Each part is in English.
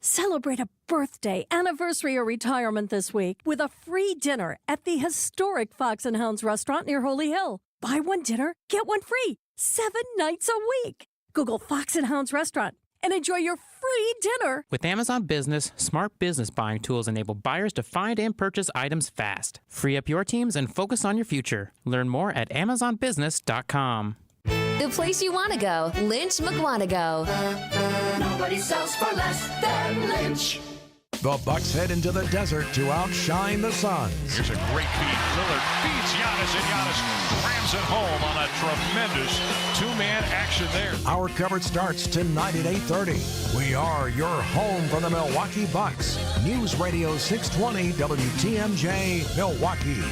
Celebrate a birthday, anniversary, or retirement this week with a free dinner at the historic Fox and Hounds restaurant near Holy Hill. Buy one dinner, get one free, 7 nights a week. Google Fox and Hounds restaurant and enjoy your free dinner. With Amazon Business, smart business buying tools enable buyers to find and purchase items fast. Free up your teams and focus on your future. Learn more at amazonbusiness.com. The place you want to go, Lynch McWanago. Nobody sells for less than Lynch. The Bucks head into the desert to outshine the Suns. Here's a great feed. Lillard beats Giannis, and Giannis rams it home on a tremendous two-man action there. Our coverage starts tonight at 8:30. We are your home for the Milwaukee Bucks. News Radio 620 WTMJ, Milwaukee.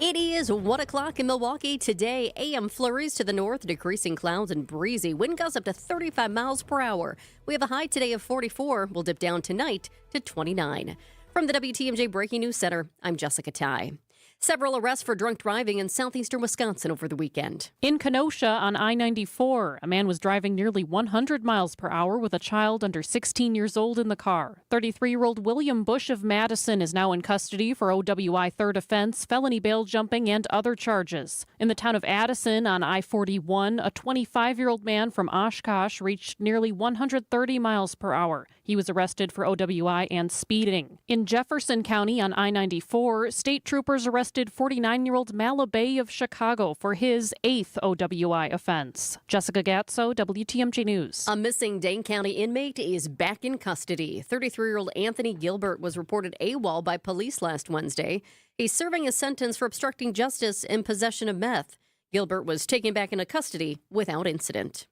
It is 1 o'clock in Milwaukee today. AM flurries to the north, decreasing clouds and breezy. Wind gusts up to 35 miles per hour. We have a high today of 44. We'll dip down tonight to 29. From the WTMJ Breaking News Center, I'm Jessica Ty. Several arrests for drunk driving in southeastern Wisconsin over the weekend. In Kenosha on I-94, a man was driving nearly 100 miles per hour with a child under 16 years old in the car. 33-year-old William Bush of Madison is now in custody for OWI third offense, felony bail jumping, and other charges. In the town of Addison on I-41, a 25-year-old man from Oshkosh reached nearly 130 miles per hour. He was arrested for OWI and speeding. In Jefferson County on I-94, state troopers arrested 49-year-old Malabay of Chicago for his 8th OWI offense. Jessica Gatso, WTMJ News. A missing Dane County inmate is back in custody. 33-year-old Anthony Gilbert was reported AWOL by police last Wednesday. He's serving a sentence for obstructing justice and possession of meth. Gilbert was taken back into custody without incident.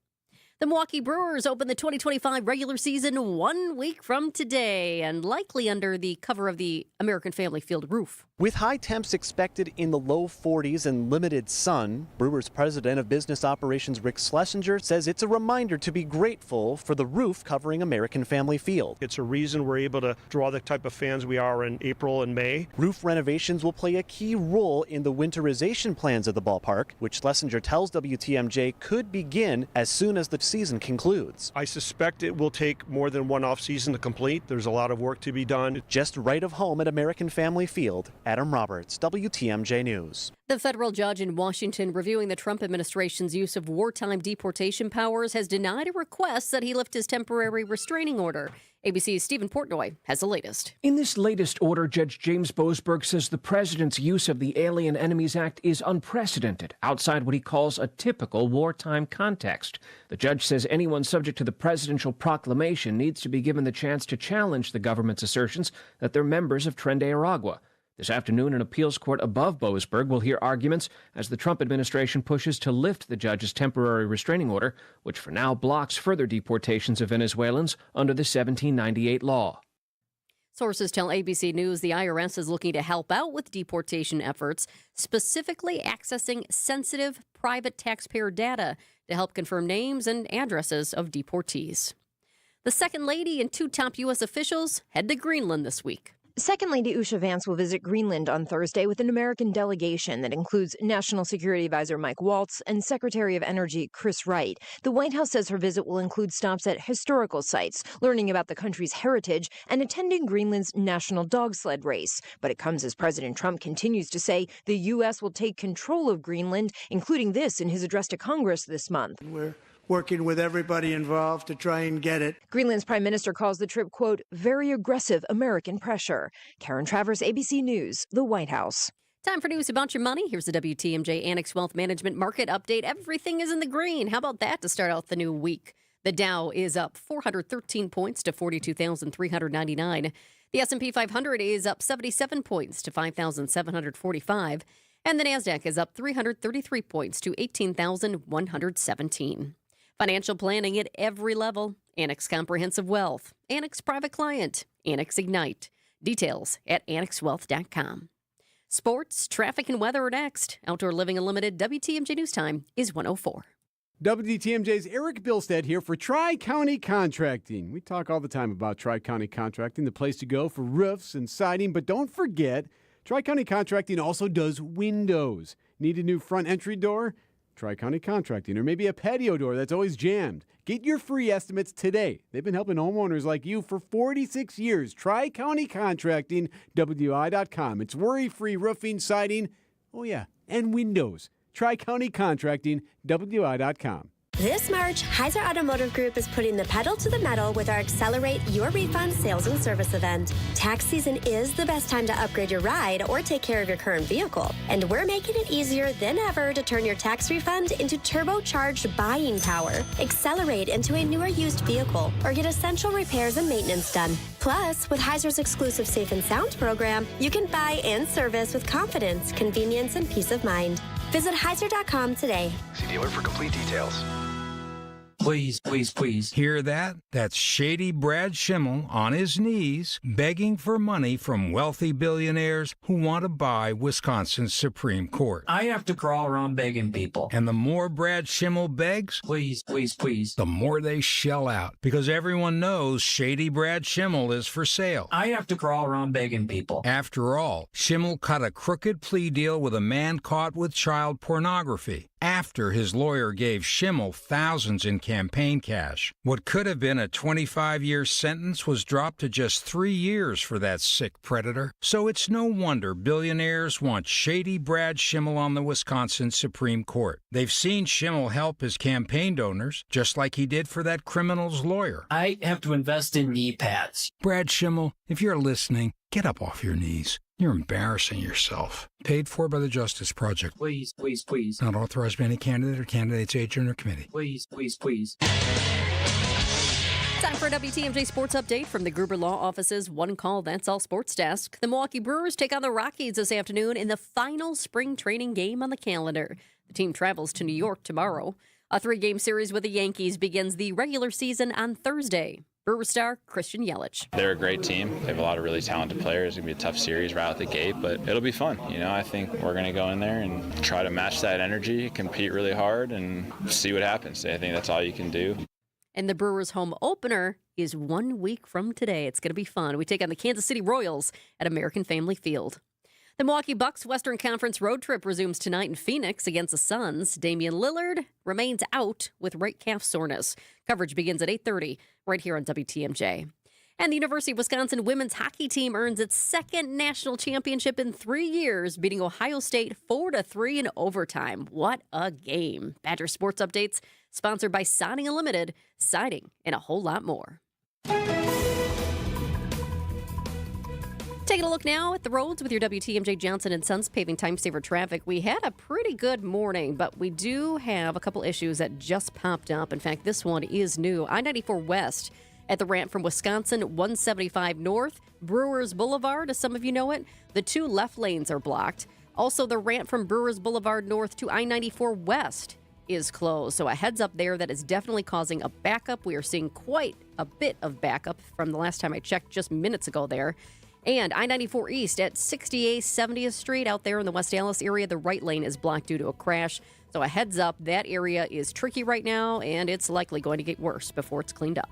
The Milwaukee Brewers open the 2025 regular season 1 week from today and likely under the cover of the American Family Field roof. With high temps expected in the low 40s and limited sun, Brewers President of Business Operations Rick Schlesinger says it's a reminder to be grateful for the roof covering American Family Field. It's a reason we're able to draw the type of fans we are in April and May. Roof renovations will play a key role in the winterization plans of the ballpark, which Schlesinger tells WTMJ could begin as soon as the season concludes. I suspect it will take more than one off season to complete. There's a lot of work to be done. Just right of home at American Family Field. Adam Roberts, WTMJ News. The federal judge in Washington reviewing the Trump administration's use of wartime deportation powers has denied a request that he lift his temporary restraining order. ABC's Stephen Portnoy has the latest. In this latest order, Judge James Boasberg says the president's use of the Alien Enemies Act is unprecedented, outside what he calls a typical wartime context. The judge says anyone subject to the presidential proclamation needs to be given the chance to challenge the government's assertions that they're members of Tren de Aragua. This afternoon, an appeals court above Boasberg will hear arguments as the Trump administration pushes to lift the judge's temporary restraining order, which for now blocks further deportations of Venezuelans under the 1798 law. Sources tell ABC News the IRS is looking to help out with deportation efforts, specifically accessing sensitive private taxpayer data to help confirm names and addresses of deportees. The Second Lady and 2 top U.S. officials head to Greenland this week. Second Lady Usha Vance will visit Greenland on Thursday with an American delegation that includes National Security Advisor Mike Waltz and Secretary of Energy Chris Wright. The White House says her visit will include stops at historical sites, learning about the country's heritage, and attending Greenland's national dog sled race. But it comes as President Trump continues to say the U.S. will take control of Greenland, including this in his address to Congress this month. We're working with everybody involved to try and get it. Greenland's prime minister calls the trip, quote, very aggressive American pressure. Karen Travers, ABC News, the White House. Time for news about your money. Here's the WTMJ Annex Wealth Management Market Update. Everything is in the green. How about that to start out the new week? The Dow is up 413 points to 42,399. The S&P 500 is up 77 points to 5,745. And the NASDAQ is up 333 points to 18,117. Financial planning at every level. Annex Comprehensive Wealth, Annex Private Client, Annex Ignite. Details at annexwealth.com. Sports, traffic, and weather are next. Outdoor Living Unlimited WTMJ News Time is 1:04. WTMJ's Eric Bilstead here for Tri-County Contracting. We talk all the time about Tri-County Contracting, the place to go for roofs and siding, but don't forget, Tri-County Contracting also does windows. Need a new front entry door? Tri-County Contracting, or maybe a patio door that's always jammed. Get your free estimates today. They've been helping homeowners like you for 46 years. Tri-County Contracting, WI.com. It's worry-free roofing, siding, and windows. Tri-County Contracting, WI.com. This March, Heiser Automotive Group is putting the pedal to the metal with our Accelerate Your Refund sales and service event. Tax season is the best time to upgrade your ride or take care of your current vehicle. And we're making it easier than ever to turn your tax refund into turbocharged buying power. Accelerate into a newer used vehicle or get essential repairs and maintenance done. Plus, with Heiser's exclusive Safe and Sound program, you can buy and service with confidence, convenience, and peace of mind. Visit Heiser.com today. See dealer for complete details. Please, please, please. Hear that? That's Shady Brad Schimmel on his knees begging for money from wealthy billionaires who want to buy Wisconsin's Supreme Court. I have to crawl around begging people. And the more Brad Schimmel begs, please, please, please, the more they shell out. Because everyone knows Shady Brad Schimmel is for sale. I have to crawl around begging people. After all, Schimmel cut a crooked plea deal with a man caught with child pornography. After his lawyer gave Schimmel thousands in campaign cash. What could have been a 25-year sentence was dropped to just 3 years for that sick predator. So it's no wonder billionaires want Shady Brad Schimmel on the Wisconsin Supreme Court. They've seen Schimmel help his campaign donors, just like he did for that criminal's lawyer. I have to invest in knee pads. Brad Schimmel, if you're listening, get up off your knees. You're embarrassing yourself. Paid for by the Justice Project. Please, please, please. Not authorized by any candidate or candidate's agent or committee. Please, please, please. Time for a WTMJ Sports Update from the Gruber Law Office's One Call, That's All Sports Desk. The Milwaukee Brewers take on the Rockies this afternoon in the final spring training game on the calendar. The team travels to New York tomorrow. A 3-game series with the Yankees begins the regular season on Thursday. Brewer star Christian Yelich. They're a great team. They have a lot of really talented players. It's going to be a tough series right out the gate, but it'll be fun. I think we're going to go in there and try to match that energy, compete really hard, and see what happens. I think that's all you can do. And the Brewers' home opener is 1 week from today. It's going to be fun. We take on the Kansas City Royals at American Family Field. The Milwaukee Bucks Western Conference road trip resumes tonight in Phoenix against the Suns. Damian Lillard remains out with right calf soreness. Coverage begins at 8:30 right here on WTMJ. And the University of Wisconsin women's hockey team earns its second national championship in 3 years, beating Ohio State 4-3 in overtime. What a game. Badger Sports Updates, sponsored by Siding Unlimited, siding and a whole lot more. Taking a look now at the roads with your WTMJ Johnson & Sons paving time saver traffic. We had a pretty good morning, but we do have a couple issues that just popped up. In fact, this one is new. I-94 West at the ramp from Wisconsin 175 North, Brewers Boulevard, as some of you know it. The 2 left lanes are blocked. Also, the ramp from Brewers Boulevard North to I-94 West is closed. So a heads up there, that is definitely causing a backup. We are seeing quite a bit of backup from the last time I checked just minutes ago there. And I-94 East at 68 70th Street out there in the West Dallas area, the right lane is blocked due to a crash. So a heads up, that area is tricky right now, and it's likely going to get worse before it's cleaned up.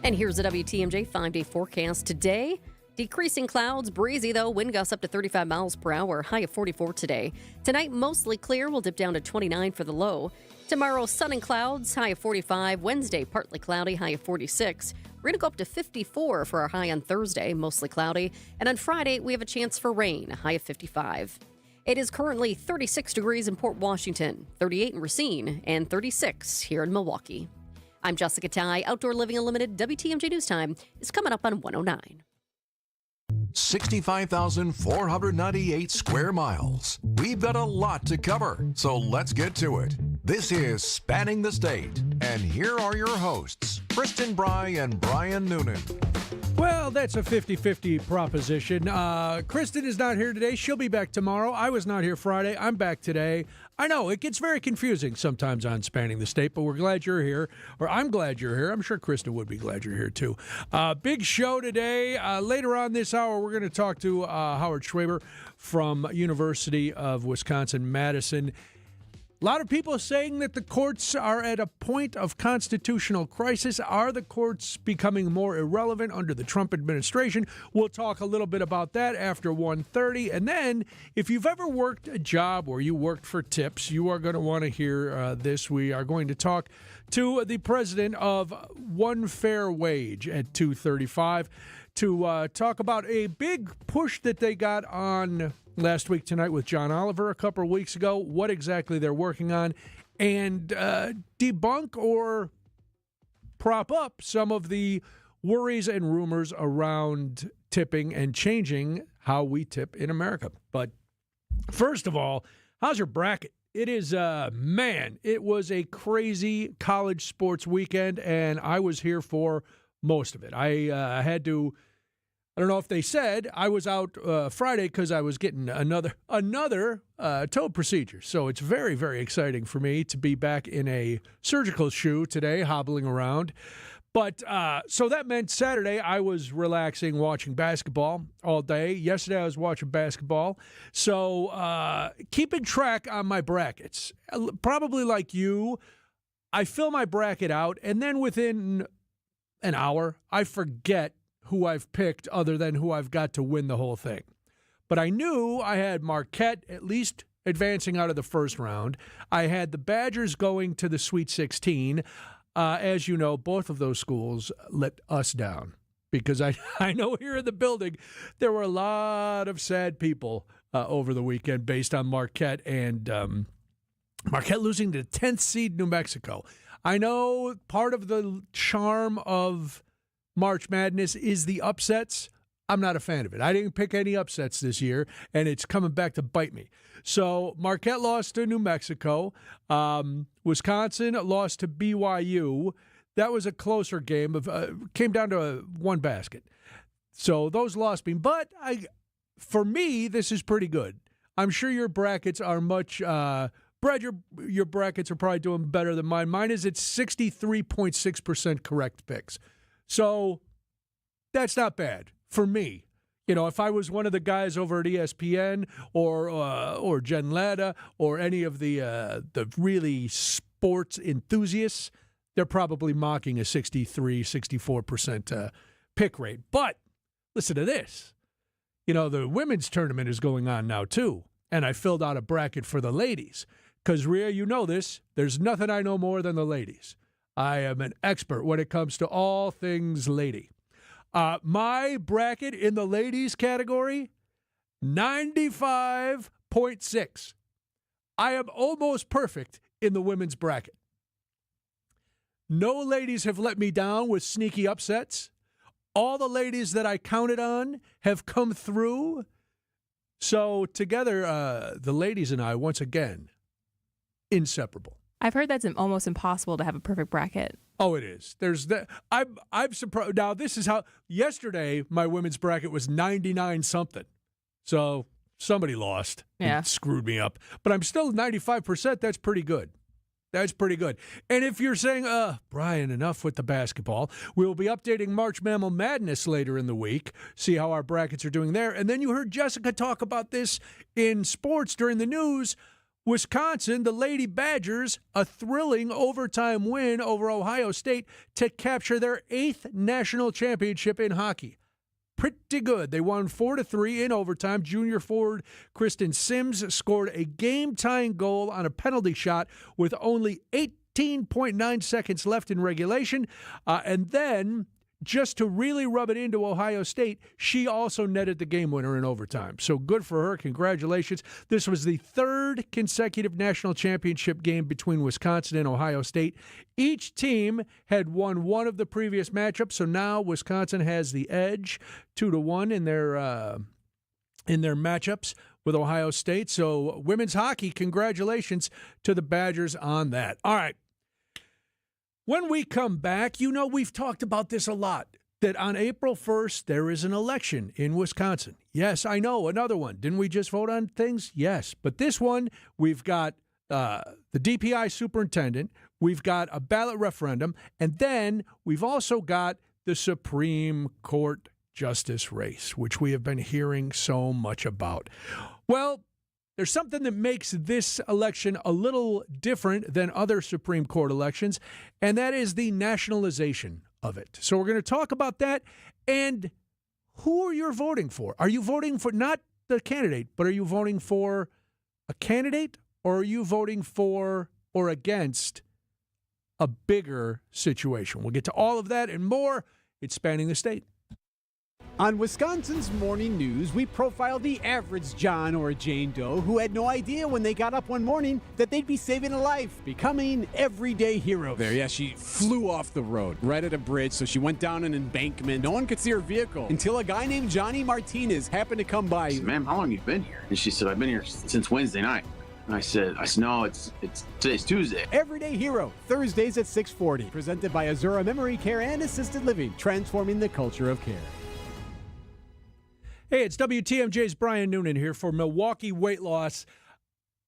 And here's the WTMJ 5-day forecast today. Decreasing clouds, breezy though, wind gusts up to 35 miles per hour, high of 44 today. Tonight, mostly clear, we'll dip down to 29 for the low. Tomorrow, sun and clouds, high of 45. Wednesday, partly cloudy, high of 46. We're going to go up to 54 for our high on Thursday, mostly cloudy. And on Friday, we have a chance for rain, a high of 55. It is currently 36 degrees in Port Washington, 38 in Racine, and 36 here in Milwaukee. I'm Jessica Ty. Outdoor Living Unlimited WTMJ News Time is coming up on 109. 65,498 square miles. We've got a lot to cover, so let's get to it. This is Spanning the State, and here are your hosts, Kristen Bry and Brian Noonan. Well, that's a 50-50 proposition. Kristen is not here today. She'll be back tomorrow. I was not here Friday. I'm back today. I know, it gets very confusing sometimes on Spanning the State, but we're glad you're here, or I'm glad you're here. I'm sure Kristen would be glad you're here, too. Big show today. Later on this hour, we're going to talk to Howard Schwaber from University of Wisconsin-Madison. A lot of people saying that the courts are at a point of constitutional crisis. Are the courts becoming more irrelevant under the Trump administration? We'll talk a little bit about that after 1:30. And then, if you've ever worked a job where you worked for tips, you are going to want to hear this. We are going to talk to the president of One Fair Wage at 2:35 to talk about a big push that they got on last week tonight with John Oliver a couple of weeks ago, what exactly they're working on, and debunk or prop up some of the worries and rumors around tipping and changing how we tip in America. But first of all, how's your bracket? It is, it was a crazy college sports weekend, and I was here for most of it. I had to... I don't know if they said I was out Friday because I was getting another toe procedure. So it's very, very exciting for me to be back in a surgical shoe today, hobbling around. But so that meant Saturday I was relaxing, watching basketball all day. Yesterday I was watching basketball. So keeping track on my brackets. Probably like you, I fill my bracket out, and then within an hour I forget who I've picked other than who I've got to win the whole thing. But I knew I had Marquette at least advancing out of the first round. I had the Badgers going to the Sweet 16. As you know, both of those schools let us down because I know here in the building there were a lot of sad people over the weekend based on Marquette and Marquette losing to the 10th seed New Mexico. I know part of the charm of March Madness is the upsets. I'm not a fan of it. I didn't pick any upsets this year, and it's coming back to bite me. So Marquette lost to New Mexico. Wisconsin lost to BYU. That was a closer game. Came down to one basket. So those lost me. But for me, this is pretty good. I'm sure your brackets are much... Brad, your brackets are probably doing better than mine. Mine is at 63.6% correct picks. So that's not bad for me. You know, if I was one of the guys over at ESPN or Jen Latta or any of the really sports enthusiasts, they're probably mocking a 64% pick rate. But listen to this. You know, the women's tournament is going on now, too. And I filled out a bracket for the ladies. Because, Rhea, you know this. There's nothing I know more than the ladies. I am an expert when it comes to all things lady. My bracket in the ladies category, 95.6. I am almost perfect in the women's bracket. No ladies have let me down with sneaky upsets. All the ladies that I counted on have come through. So together, the ladies and I, once again, inseparable. I've heard that's almost impossible to have a perfect bracket. Oh, it is. There's that. I'm surprised. Now, this is how yesterday my women's bracket was 99 something. So somebody lost. Yeah. And screwed me up. But I'm still 95%. That's pretty good. That's pretty good. And if you're saying, Brian, enough with the basketball, we'll be updating March Mammal Madness later in the week, see how our brackets are doing there. And then you heard Jessica talk about this in sports during the news. Wisconsin, the Lady Badgers, a thrilling overtime win over Ohio State to capture their 8th national championship in hockey. Pretty good. They won 4-3 in overtime. Junior forward Kristen Sims scored a game-tying goal on a penalty shot with only 18.9 seconds left in regulation. And then, just to really rub it into Ohio State, she also netted the game winner in overtime. So good for her. Congratulations. This was the 3rd consecutive national championship game between Wisconsin and Ohio State. Each team had won one of the previous matchups, so now Wisconsin has the edge 2-1 in their matchups with Ohio State. So women's hockey, congratulations to the Badgers on that. All right. When we come back, you know we've talked about this a lot, that on April 1st, there is an election in Wisconsin. Yes, I know, another one. Didn't we just vote on things? Yes. But this one, we've got the DPI superintendent, we've got a ballot referendum, and then we've also got the Supreme Court justice race, which we have been hearing so much about. Well, there's something that makes this election a little different than other Supreme Court elections, and that is the nationalization of it. So we're going to talk about that and who are you voting for? Are you voting for not the candidate, but are you voting for a candidate, or are you voting for or against a bigger situation? We'll get to all of that and more. It's Spanning the State. On Wisconsin's Morning News, we profiled the average John or Jane Doe who had no idea when they got up one morning that they'd be saving a life, becoming everyday heroes. There, yeah, she flew off the road right at a bridge, so she went down an embankment. No one could see her vehicle Until a guy named Johnny Martinez happened to come by. I said, ma'am, how long have you been here? And she said, I've been here since Wednesday night. And I said, no, it's today's Tuesday. Everyday Hero, Thursdays at 6:40. Presented by Azura Memory Care and Assisted Living, transforming the culture of care. Hey, it's WTMJ's Brian Noonan here for Milwaukee Weight Loss.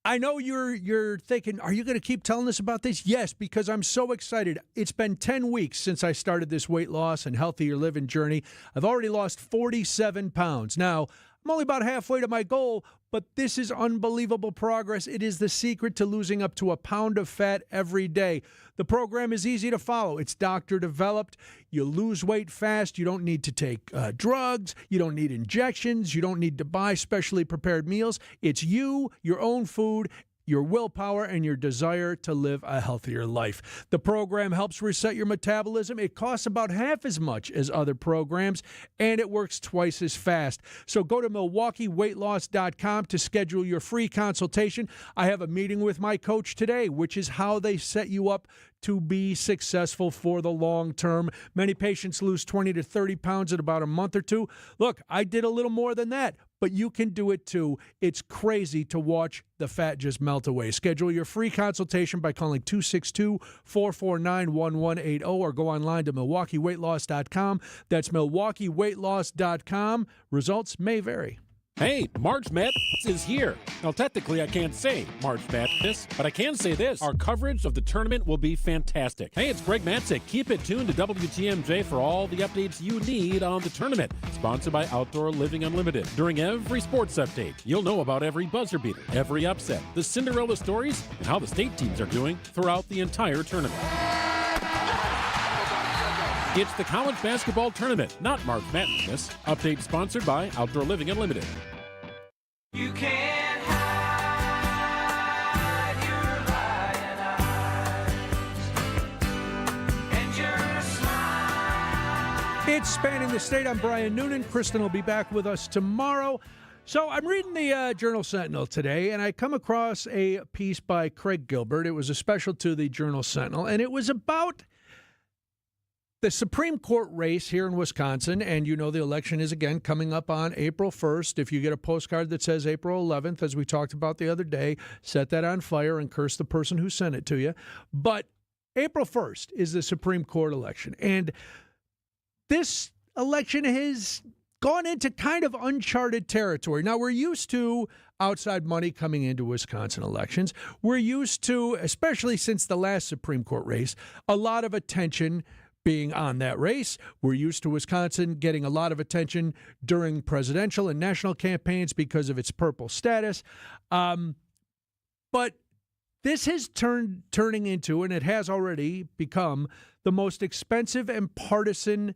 I know you're thinking, are you going to keep telling us about this? Yes, because I'm so excited. It's been 10 weeks since I started this weight loss and healthier living journey. I've already lost 47 pounds. Now, I'm only about halfway to my goal, but this is unbelievable progress. It is the secret to losing up to a pound of fat every day. The program is easy to follow. It's doctor developed. You lose weight fast. You don't need to take drugs. You don't need injections. You don't need to buy specially prepared meals. It's you, your own food, your willpower, and your desire to live a healthier life. The program helps reset your metabolism. It costs about half as much as other programs, and it works twice as fast. So go to MilwaukeeWeightLoss.com to schedule your free consultation. I have a meeting with my coach today, which is how they set you up to be successful for the long term. Many patients lose 20 to 30 pounds in about a month or two. Look, I did a little more than that, but you can do it too. It's crazy to watch the fat just melt away. Schedule your free consultation by calling 262-449-1180 or go online to MilwaukeeWeightLoss.com. That's MilwaukeeWeightLoss.com. Results may vary. Hey, March Madness is here. Now, technically, I can't say March Madness, but I can say this. Our coverage of the tournament will be fantastic. Hey, it's Greg Matzik. Keep it tuned to WTMJ for all the updates you need on the tournament. Sponsored by Outdoor Living Unlimited. During every sports update, you'll know about every buzzer beater, every upset, the Cinderella stories, and how the state teams are doing throughout the entire tournament. It's the college basketball tournament, not March Madness. Update sponsored by Outdoor Living Unlimited. You can't hide your lying eyes and your smile. It's Spanning the State. I'm Brian Noonan. Kristen will be back with us tomorrow. So I'm reading the Journal-Sentinel today, and I come across a piece by Craig Gilbert. It was a special to the Journal-Sentinel, and it was about the Supreme Court race here in Wisconsin, and you know the election is again coming up on April 1st. If you get a postcard that says April 11th, as we talked about the other day, set that on fire and curse the person who sent it to you. But April 1st is the Supreme Court election, and this election has gone into kind of uncharted territory. Now, we're used to outside money coming into Wisconsin elections. We're used to, especially since the last Supreme Court race, a lot of attention being on that race. We're used to Wisconsin getting a lot of attention during presidential and national campaigns because of its purple status. But this has turning into, and it has already become, the most expensive and partisan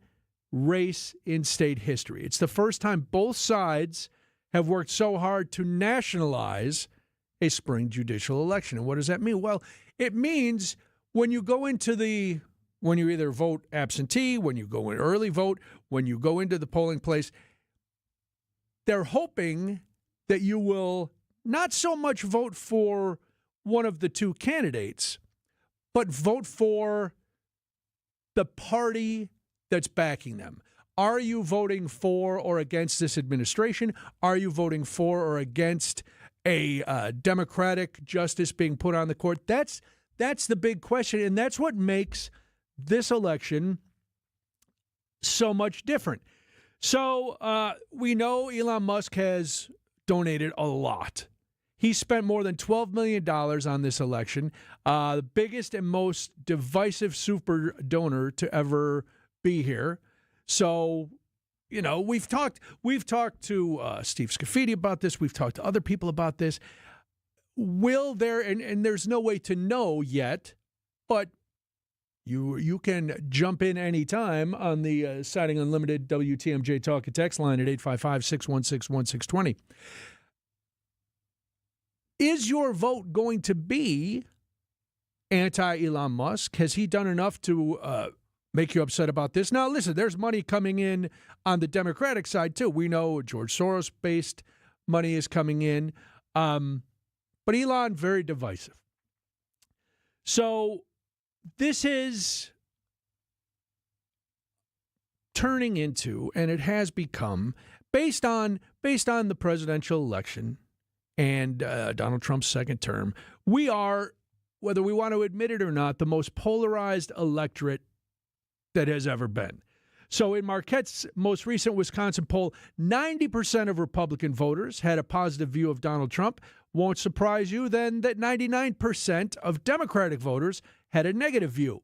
race in state history. It's the first time both sides have worked so hard to nationalize a spring judicial election. And what does that mean? Well, it means when you either vote absentee, when you go in early vote, when you go into the polling place, they're hoping that you will not so much vote for one of the two candidates, but vote for the party that's backing them. Are you voting for or against this administration? Are you voting for or against a Democratic justice being put on the court? That's the big question, and that's what makes this election so much different. So we know Elon Musk has donated a lot. He spent more than $12 million on this election, the biggest and most divisive super donor to ever be here. So we've talked to Steve Scafidi about this. We've talked to other people about this. Will there, and there's no way to know yet, but you can jump in anytime on the Siding Unlimited WTMJ Talk and Text line at 855-616-1620. Is your vote going to be anti-Elon Musk? Has he done enough to make you upset about this? Now, listen, there's money coming in on the Democratic side, too. We know George Soros-based money is coming in. But Elon, very divisive. So this is turning into, and it has become, based on the presidential election and Donald Trump's second term, we are, whether we want to admit it or not, the most polarized electorate that has ever been. So in Marquette's most recent Wisconsin poll, 90% of Republican voters had a positive view of Donald Trump. Won't surprise you then that 99% of Democratic voters had a negative view.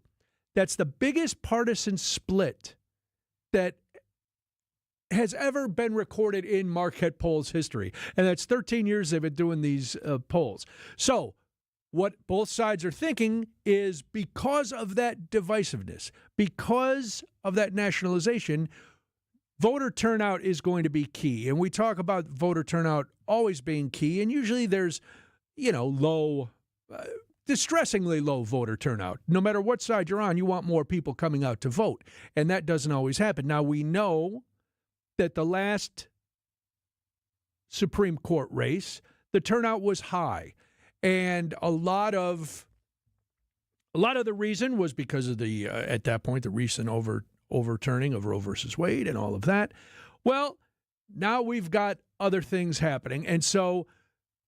That's the biggest partisan split that has ever been recorded in Marquette polls history. And that's 13 years they've been doing these polls. So what both sides are thinking is, because of that divisiveness, because of that nationalization, voter turnout is going to be key. And we talk about voter turnout always being key. And usually there's, low, distressingly low voter turnout. No matter what side you're on, you want more people coming out to vote. And that doesn't always happen. Now, we know that the last Supreme Court race, the turnout was high. And a lot of the reason was because of the, at that point, the recent overturning of Roe versus Wade and all of that. Well, now we've got other things happening. And so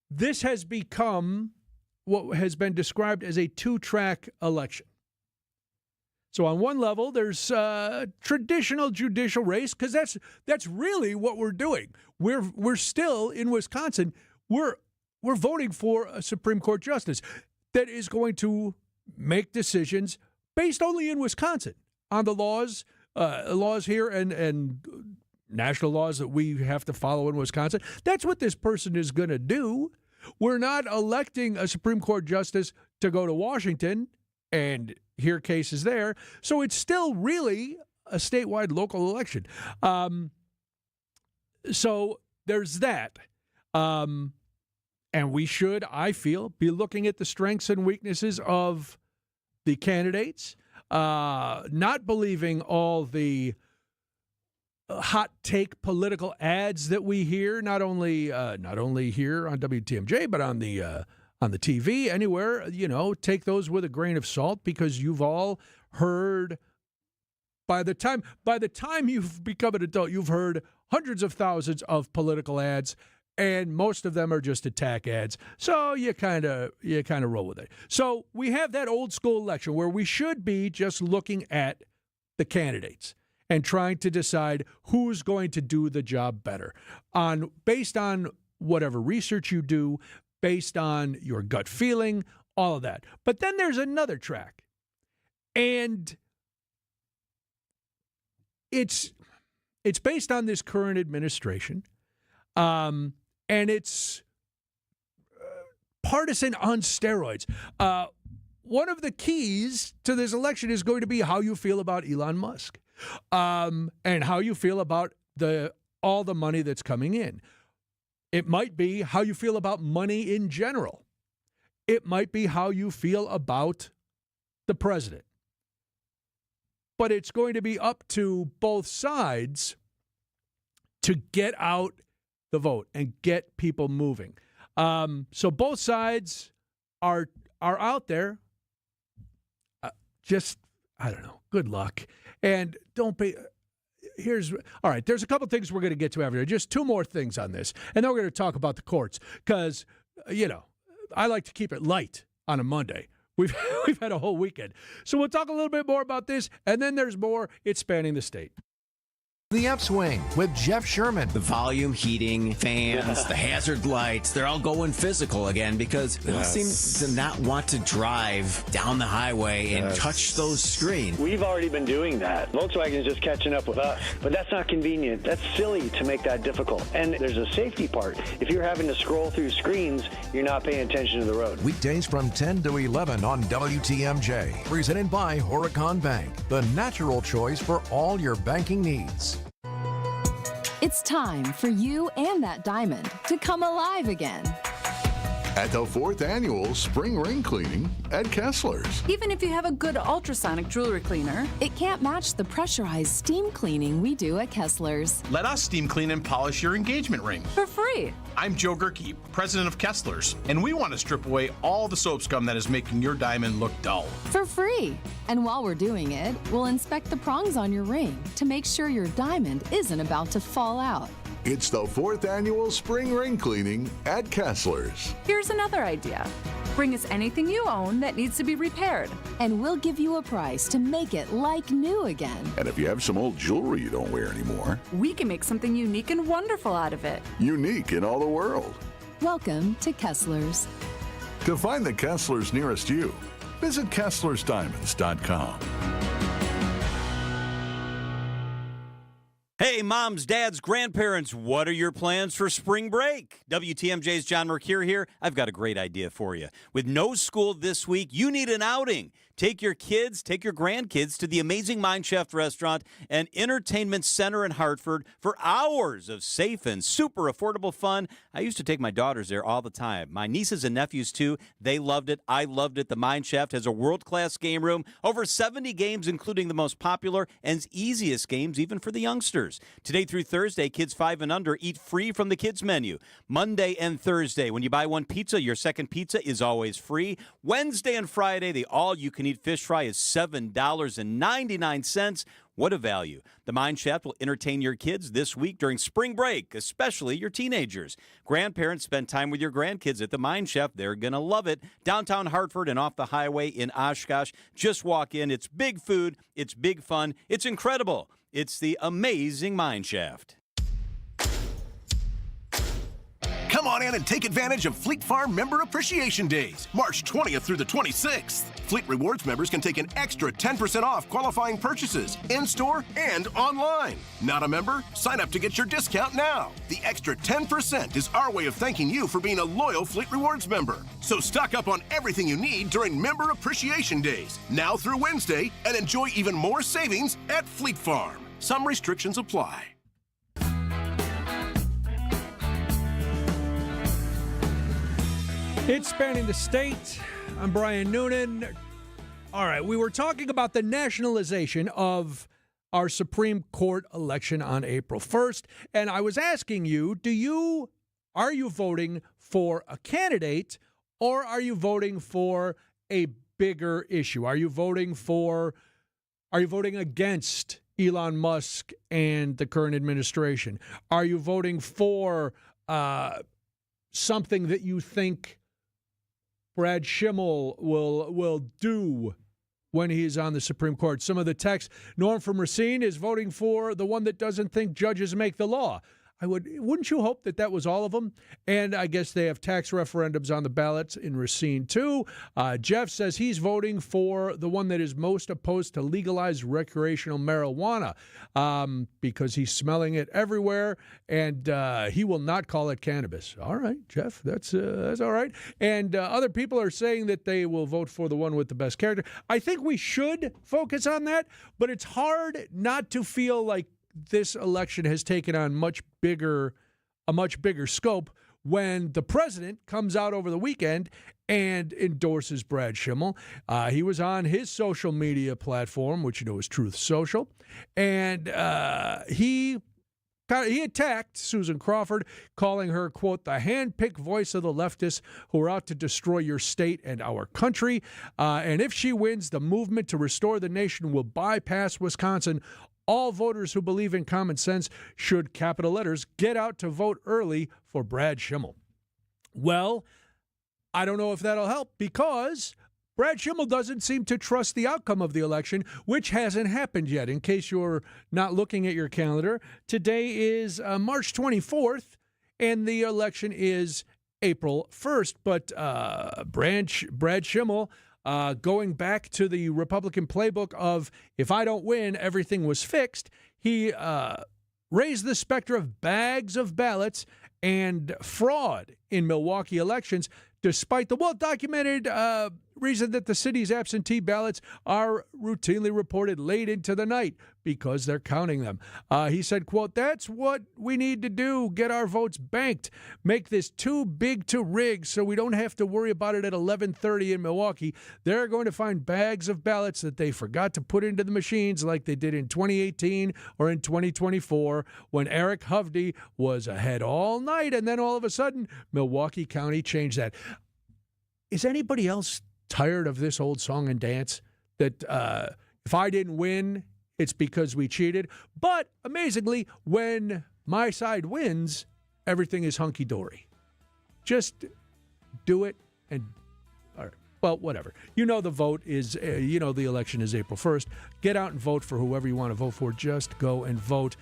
this has become what has been described as a two-track election. So on one level, there's a traditional judicial race, because that's really what we're doing. We're still in Wisconsin. We're voting for a Supreme Court justice that is going to make decisions based only in Wisconsin on the laws here and national laws that we have to follow in Wisconsin. That's what this person is going to do. We're not electing a Supreme Court justice to go to Washington and hear cases there. So it's still really a statewide local election. So there's that. And we should, I feel, be looking at the strengths and weaknesses of the candidates, not believing all the hot take political ads that we hear, not only here on WTMJ, but on the TV, anywhere. Take those with a grain of salt, because you've all heard. By the time you've become an adult, you've heard hundreds of thousands of political ads. And most of them are just attack ads. So you kind of roll with it. So we have that old school election where we should be just looking at the candidates and trying to decide who's going to do the job better based on whatever research you do, based on your gut feeling, all of that. But then there's another track. And it's based on this current administration. And it's partisan on steroids. One of the keys to this election is going to be how you feel about Elon Musk, and how you feel about all the money that's coming in. It might be how you feel about money in general. It might be how you feel about the president. But it's going to be up to both sides to get out the vote and get people moving. So both sides are out there. I don't know. Good luck. And don't be. All right, there's a couple things we're going to get to after. Just two more things on this. And then we're going to talk about the courts, because, I like to keep it light on a Monday. We've had a whole weekend. So we'll talk a little bit more about this, and then there's more. It's Spanning the State. The Upswing with Jeff Sherman. The volume, heating, fans, the hazard lights, they're all going physical again because they all seem to not want to drive down the highway and touch those screens. We've already been doing that. Volkswagen's just catching up with us. But that's not convenient. That's silly to make that difficult. And there's a safety part. If you're having to scroll through screens, you're not paying attention to the road. Weekdays from 10 to 11 on WTMJ. Presented by Horicon Bank, the natural choice for all your banking needs. It's time for you and that diamond to come alive again. At the 4th annual Spring Ring Cleaning at Kessler's. Even if you have a good ultrasonic jewelry cleaner, it can't match the pressurized steam cleaning we do at Kessler's. Let us steam clean and polish your engagement ring. For free. I'm Joe Gerke, president of Kessler's, and we want to strip away all the soap scum that is making your diamond look dull. For free. And while we're doing it, we'll inspect the prongs on your ring to make sure your diamond isn't about to fall out. It's the 4th annual Spring Ring Cleaning at Kessler's. Here's another idea. Bring us anything you own that needs to be repaired, and we'll give you a price to make it like new again. And if you have some old jewelry you don't wear anymore, We can make something unique and wonderful out of it. unique in all the world. Welcome to Kessler's. To find the Kessler's nearest you, visit Kessler'sDiamonds.com. Hey, moms, dads, grandparents, what are your plans for spring break? WTMJ's John Mercure here. I've got a great idea for you. With no school this week, you need an outing. Take your kids, take your grandkids to the amazing Mine Shaft Restaurant and Entertainment Center in Hartford for hours of safe and super affordable fun. I used to take my daughters there all the time. My nieces and nephews, too. They loved it. I loved it. The Mine Shaft has a world-class game room, over 70 games, including the most popular and easiest games, even for the youngsters. Today through Thursday, kids 5 and under eat free from the kids' menu. Monday and Thursday, when you buy one pizza, your second pizza is always free. Wednesday and Friday, the all-you-can-eat fish fry is $7.99. What a value. The Mine Shaft will entertain your kids this week during spring break, especially your teenagers. Grandparents, spend time with your grandkids at the Mine Shaft. They're going to love it. Downtown Hartford and off the highway in Oshkosh. Just walk in. It's big food. It's big fun. It's incredible. It's the amazing Mine Shaft. Come on in and take advantage of Fleet Farm Member Appreciation Days, March 20th through the 26th. Fleet Rewards members can take an extra 10% off qualifying purchases, in-store and online. Not a member? Sign up to get your discount now. The extra 10% is our way of thanking you for being a loyal Fleet Rewards member. So stock up on everything you need during Member Appreciation Days, now through Wednesday, and enjoy even more savings at Fleet Farm. Some restrictions apply. It's Spanning the State. I'm Brian Noonan. All right, we were talking about the nationalization of our Supreme Court election on April 1st, and I was asking you, are you voting for a candidate or are you voting for a bigger issue? Are you voting against Elon Musk and the current administration? Are you voting for something that you think Brad Schimmel will do when he's on the Supreme Court? Some of the text. Norm from Racine is voting for the one that doesn't think judges make the law. Wouldn't you hope that was all of them? And I guess they have tax referendums on the ballots in Racine, too. Jeff says he's voting for the one that is most opposed to legalized recreational marijuana because he's smelling it everywhere, and he will not call it cannabis. All right, Jeff, that's all right. And other people are saying that they will vote for the one with the best character. I think we should focus on that, but it's hard not to feel like this election has taken on a much bigger scope when the president comes out over the weekend and endorses Brad Schimmel. He was on his social media platform, which is Truth Social, and he attacked Susan Crawford, calling her, quote, the hand-picked voice of the leftists who are out to destroy your state and our country. And if she wins, the movement to restore the nation will bypass Wisconsin. All voters who believe in common sense should, capital letters, get out to vote early for Brad Schimmel. Well, I don't know if that'll help because Brad Schimmel doesn't seem to trust the outcome of the election, which hasn't happened yet. In case you're not looking at your calendar, today is March 24th, and the election is April 1st. But Brad Schimmel, going back to the Republican playbook of, if I don't win, everything was fixed, he raised the specter of bags of ballots and fraud in Milwaukee elections, despite the well-documented reason that the city's absentee ballots are routinely reported late into the night because they're counting them. He said, quote, "That's what we need to do, get our votes banked, make this too big to rig so we don't have to worry about it at 11:30 in Milwaukee. They're going to find bags of ballots that they forgot to put into the machines like they did in 2018 or in 2024 when Eric Hovde was ahead all night, and then all of a sudden Milwaukee County changed that." Is anybody else tired of this old song and dance that if I didn't win, it's because we cheated? But amazingly, when my side wins, everything is hunky-dory. Just do it and, well, whatever. You know the vote is, the election is April 1st. Get out and vote for whoever you want to vote for. Just go and vote.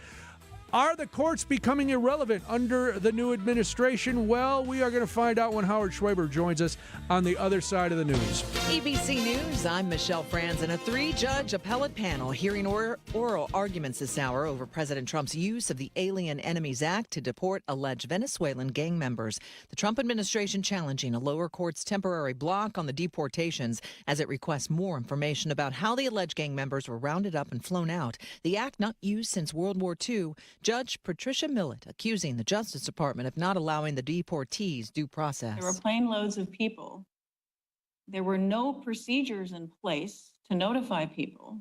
Are the courts becoming irrelevant under the new administration? Well, we are going to find out when Howard Schwaber joins us on the other side of the news. ABC News, I'm Michelle Franz, and a 3-judge appellate panel hearing oral arguments this hour over President Trump's use of the Alien Enemies Act to deport alleged Venezuelan gang members. The Trump administration challenging a lower court's temporary block on the deportations as it requests more information about how the alleged gang members were rounded up and flown out. The act not used since World War II. Judge Patricia Millett accusing the Justice Department of not allowing the deportees due process. There were plane loads of people. There were no procedures in place to notify people.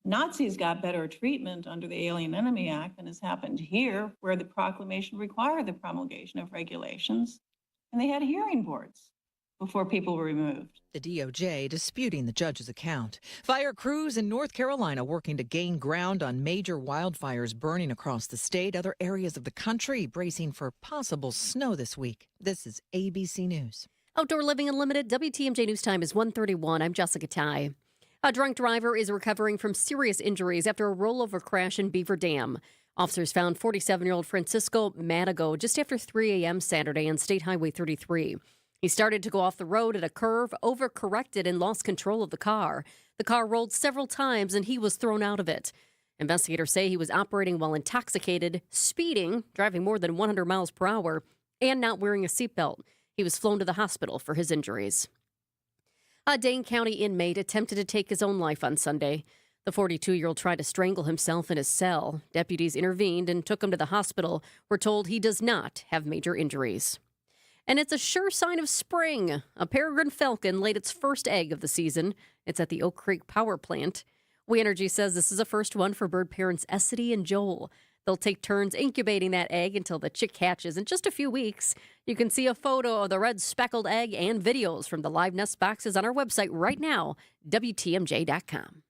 Nazis got better treatment under the Alien Enemy Act than has happened here, where the proclamation required the promulgation of regulations, and they had hearing boards before people were removed. The DOJ disputing the judge's account. Fire crews in North Carolina working to gain ground on major wildfires burning across the state. Other areas of the country bracing for possible snow this week. This is ABC News. Outdoor Living Unlimited, WTMJ News Time is 1:31. I'm Jessica Ty. A drunk driver is recovering from serious injuries after a rollover crash in Beaver Dam. Officers found 47-year-old Francisco Madigo just after 3 a.m. Saturday on State Highway 33. He started to go off the road at a curve, overcorrected, and lost control of the car. The car rolled several times, and he was thrown out of it. Investigators say he was operating while intoxicated, speeding, driving more than 100 miles per hour, and not wearing a seatbelt. He was flown to the hospital for his injuries. A Dane County inmate attempted to take his own life on Sunday. The 42-year-old tried to strangle himself in his cell. Deputies intervened and took him to the hospital. We're told he does not have major injuries. And it's a sure sign of spring. A peregrine falcon laid its first egg of the season. It's at the Oak Creek Power Plant. We Energy says this is a first one for bird parents Essity and Joel. They'll take turns incubating that egg until the chick hatches in just a few weeks. You can see a photo of the red speckled egg and videos from the live nest boxes on our website right now, WTMJ.com.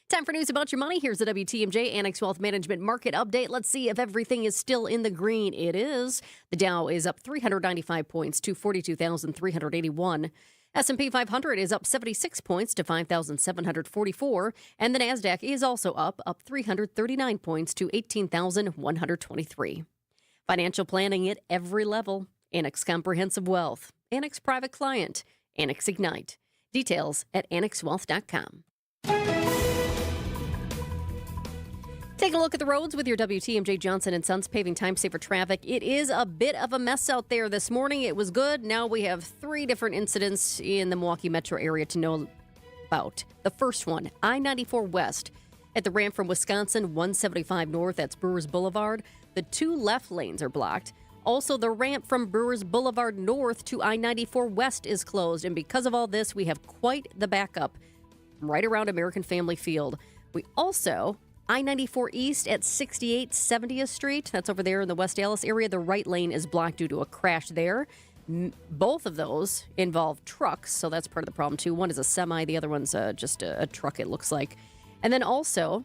Time for news about your money. Here's the WTMJ Annex Wealth Management Market Update. Let's see if everything is still in the green. It is. The Dow is up 395 points to 42,381. S&P 500 is up 76 points to 5,744. And the NASDAQ is also up 339 points to 18,123. Financial planning at every level. Annex Comprehensive Wealth. Annex Private Client. Annex Ignite. Details at annexwealth.com. Take a look at the roads with your WTMJ Johnson & Sons paving time saver traffic. It is a bit of a mess out there this morning. It was good. Now we have 3 different incidents in the Milwaukee metro area to know about. The first one, I-94 West at the ramp from Wisconsin, 175 North. That's Brewers Boulevard. The 2 left lanes are blocked. Also, the ramp from Brewers Boulevard North to I-94 West is closed. And because of all this, we have quite the backup right around American Family Field. We also... I-94 East at 68 70th Street. That's over there in the West Dallas area. The right lane is blocked due to a crash there. Both of those involve trucks, so that's part of the problem, too. One is a semi. The other one's just a truck, it looks like. And then also,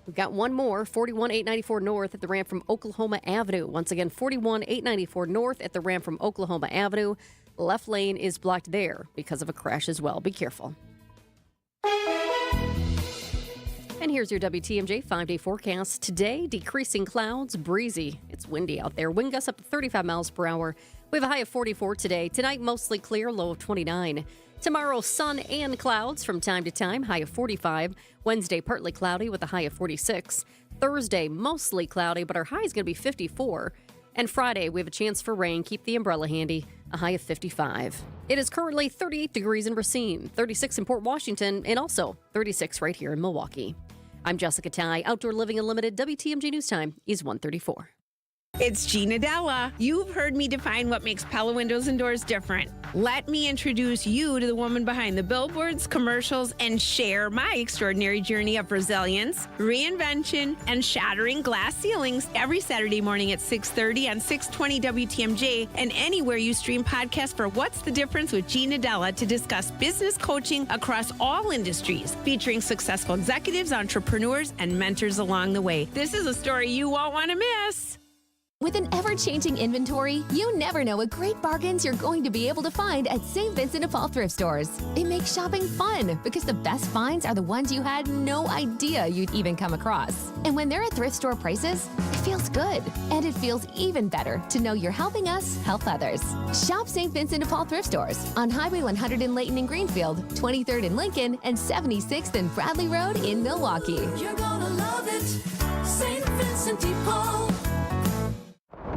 we've got one more, 41 894 North at the ramp from Oklahoma Avenue. Once again, 41 894 North at the ramp from Oklahoma Avenue. Left lane is blocked there because of a crash as well. Be careful. And here's your WTMJ 5-day forecast. Today, decreasing clouds, breezy. It's windy out there. Wind gusts up to 35 miles per hour. We have a high of 44 today. Tonight, mostly clear, low of 29. Tomorrow, sun and clouds from time to time, high of 45. Wednesday, partly cloudy with a high of 46. Thursday, mostly cloudy, but our high is going to be 54. And Friday, we have a chance for rain. Keep the umbrella handy, a high of 55. It is currently 38 degrees in Racine, 36 in Port Washington, and also 36 right here in Milwaukee. I'm Jessica Ty. Outdoor Living Unlimited. WTMJ News Time is 1:34. It's Gina Della. You've heard me define what makes Pella Windows and Doors different. Let me introduce you to the woman behind the billboards, commercials, and share my extraordinary journey of resilience, reinvention, and shattering glass ceilings every Saturday morning at 6:30 on 620 WTMJ and anywhere you stream podcasts for What's the Difference with Gina Della to discuss business coaching across all industries, featuring successful executives, entrepreneurs, and mentors along the way. This is a story you won't want to miss. With an ever-changing inventory, you never know what great bargains you're going to be able to find at St. Vincent de Paul thrift stores. It makes shopping fun because the best finds are the ones you had no idea you'd even come across. And when they're at thrift store prices, it feels good. And it feels even better to know you're helping us help others. Shop St. Vincent de Paul thrift stores on Highway 100 in Layton and Greenfield, 23rd in Lincoln, and 76th and Bradley Road in Milwaukee. You're gonna love it, St. Vincent de Paul.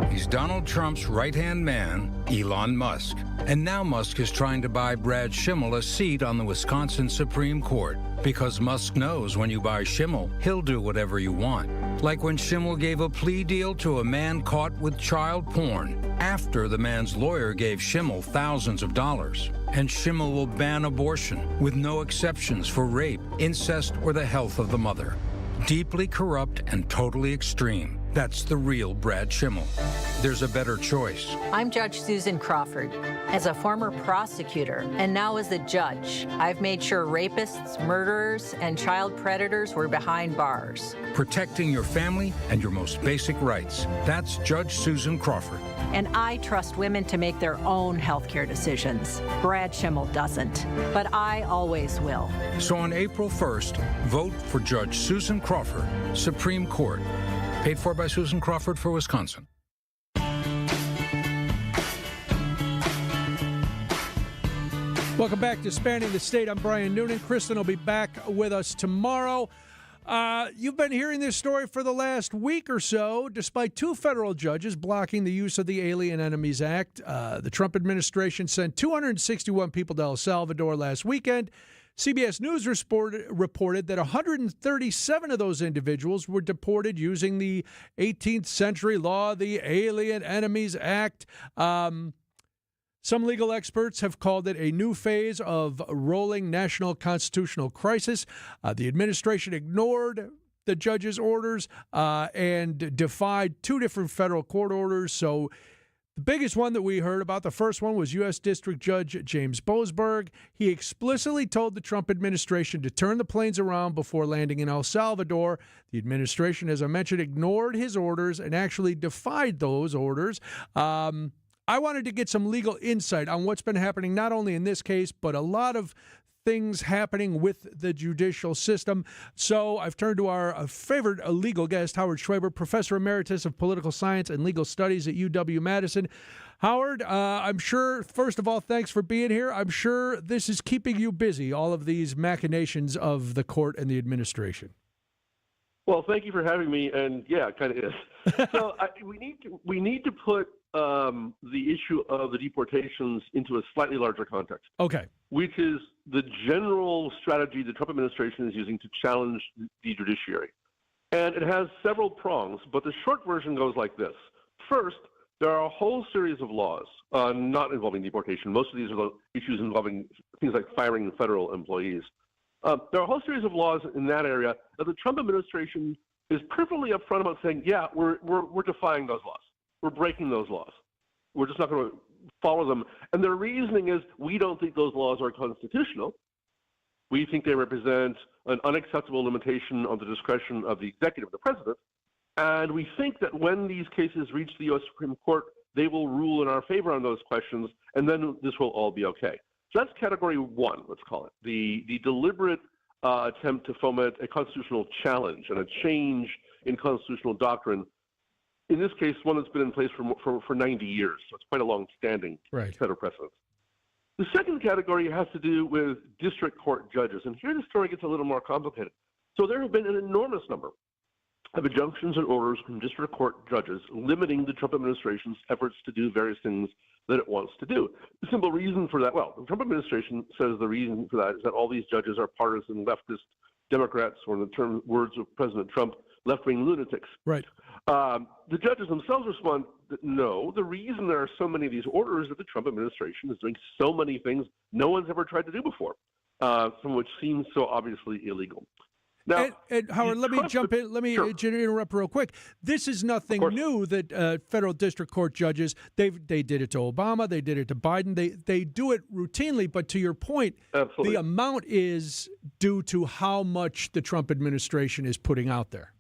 He's Donald Trump's right-hand man, Elon Musk. And now Musk is trying to buy Brad Schimmel a seat on the Wisconsin Supreme Court. Because Musk knows when you buy Schimmel, he'll do whatever you want. Like when Schimmel gave a plea deal to a man caught with child porn after the man's lawyer gave Schimmel thousands of dollars. And Schimmel will ban abortion with no exceptions for rape, incest, or the health of the mother. Deeply corrupt and totally extreme. That's the real Brad Schimmel. There's a better choice. I'm Judge Susan Crawford. As a former prosecutor and now as a judge, I've made sure rapists, murderers, and child predators were behind bars. Protecting your family and your most basic rights. That's Judge Susan Crawford. And I trust women to make their own healthcare decisions. Brad Schimmel doesn't, but I always will. So on April 1st, vote for Judge Susan Crawford, Supreme Court. Paid for by Susan Crawford for Wisconsin. Welcome back to Spanning the State. I'm Brian Noonan. Kristen will be back with us tomorrow. You've been hearing this story for the last week or so. Despite two federal judges blocking the use of the Alien Enemies Act, the Trump administration sent 261 people to El Salvador last weekend. CBS News reported that 137 of those individuals were deported using the 18th century law, the Alien Enemies Act. Some legal experts have called it a new phase of rolling national constitutional crisis. The administration ignored the judge's orders and defied two different federal court orders. So the biggest one that we heard about, the first one, was U.S. District Judge James Boasberg. He explicitly told the Trump administration to turn the planes around before landing in El Salvador. The administration, as I mentioned, ignored his orders and actually defied those orders. I wanted to get some legal insight on what's been happening, not only in this case, but a lot of things happening with the judicial system. So I've turned to our favorite legal guest, Howard Schwaber, Professor Emeritus of Political Science and Legal Studies at UW-Madison. Howard, I'm sure, first of all, thanks for being here. I'm sure this is keeping you busy, all of these machinations of the court and the administration. Well, thank you for having me, and yeah, it kind of is. So we need to put the issue of the deportations into a slightly larger context. Okay. Which is the general strategy the Trump administration is using to challenge the judiciary. And it has several prongs, but the short version goes like this. First, there are a whole series of laws not involving deportation. Most of these are the issues involving things like firing federal employees. There are a whole series of laws in that area that the Trump administration is perfectly upfront about saying, yeah, we're defying those laws. We're breaking those laws. We're just not going to follow them. And their reasoning is, we don't think those laws are constitutional. We think they represent an unacceptable limitation on the discretion of the executive, the president. And we think that when these cases reach the U.S. Supreme Court, they will rule in our favor on those questions, and then this will all be okay. So that's category one, let's call it, the deliberate attempt to foment a constitutional challenge and a change in constitutional doctrine. In this case, one that's been in place for 90 years, so it's quite a long-standing set of precedents. The second category has to do with district court judges, and here the story gets a little more complicated. So there have been an enormous number of injunctions and orders from district court judges limiting the Trump administration's efforts to do various things that it wants to do. The simple reason for that, well, the Trump administration says the reason for that is that all these judges are partisan leftist Democrats, or in the words of President Trump, left-wing lunatics. Right. The judges themselves respond that no, the reason there are so many of these orders is that the Trump administration is doing so many things no one's ever tried to do before, some which seems so obviously illegal. Now, and Howard, let me jump in. Let me interrupt real quick. This is nothing new that federal district court judges, they did it to Obama, they did it to Biden, they do it routinely. But to your point, the amount is due to how much the Trump administration is putting out there.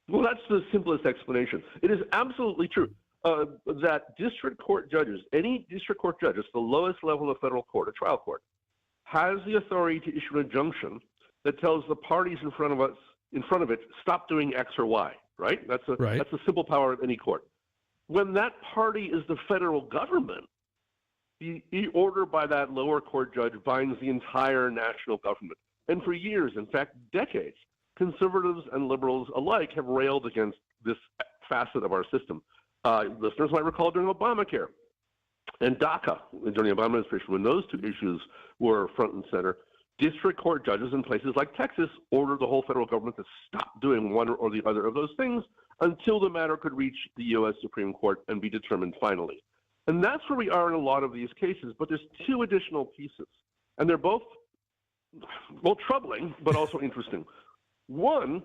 Well, that's the simplest explanation. It is absolutely true that district court judges, any district court judge, it's the lowest level of federal court, a trial court, has the authority to issue an injunction that tells the parties in front of it, stop doing X or Y, right? That's a simple power of any court. When that party is the federal government, the order by that lower court judge binds the entire national government. And for years, in fact, decades, conservatives and liberals alike have railed against this facet of our system. Listeners might recall during Obamacare and DACA, during the Obama administration, when those two issues were front and center, district court judges in places like Texas ordered the whole federal government to stop doing one or the other of those things until the matter could reach the U.S. Supreme Court and be determined finally. And that's where we are in a lot of these cases, but there's two additional pieces. And they're both, well, troubling, but also interesting. One,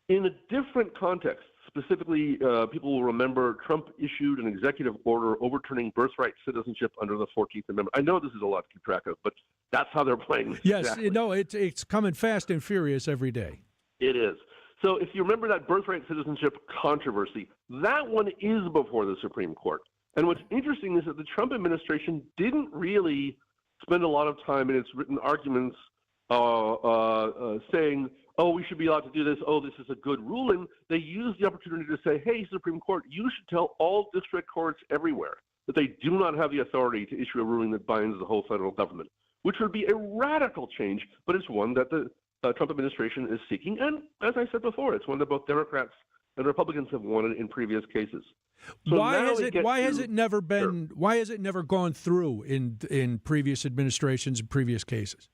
in a different context, specifically, people will remember Trump issued an executive order overturning birthright citizenship under the 14th Amendment. I know this is a lot to keep track of, but that's how they're playing this. Yes, exactly. No, it's coming fast and furious every day. It is. So if you remember that birthright citizenship controversy, that one is before the Supreme Court. And what's interesting is that the Trump administration didn't really spend a lot of time in its written arguments saying, oh, we should be allowed to do this. Oh, this is a good ruling. They used the opportunity to say, hey, Supreme Court, you should tell all district courts everywhere that they do not have the authority to issue a ruling that binds the whole federal government, which would be a radical change, but it's one that the Trump administration is seeking. And as I said before, it's one that both Democrats and Republicans have wanted in previous cases. So why has it never gone through in previous administrations and previous cases?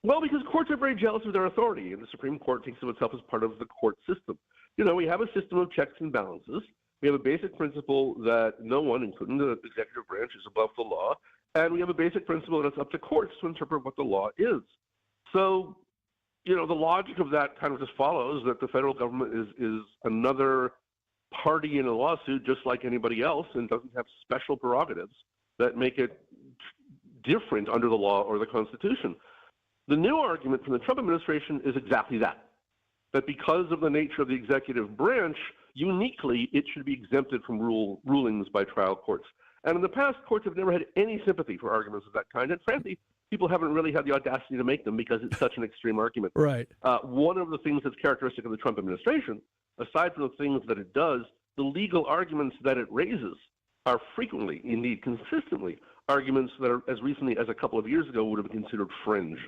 Well, because courts are very jealous of their authority, and the Supreme Court thinks of itself as part of the court system. You know, we have a system of checks and balances. We have a basic principle that no one, including the executive branch, is above the law. And we have a basic principle that it's up to courts to interpret what the law is. So, you know, the logic of that kind of just follows that the federal government is another party in a lawsuit just like anybody else and doesn't have special prerogatives that make it different under the law or the Constitution. The new argument from the Trump administration is exactly that because of the nature of the executive branch, uniquely, it should be exempted from rulings by trial courts. And in the past, courts have never had any sympathy for arguments of that kind. And frankly, people haven't really had the audacity to make them because it's such an extreme argument. Right. One of the things that's characteristic of the Trump administration, aside from the things that it does, the legal arguments that it raises are frequently, indeed consistently, arguments that are as recently as a couple of years ago would have been considered fringe.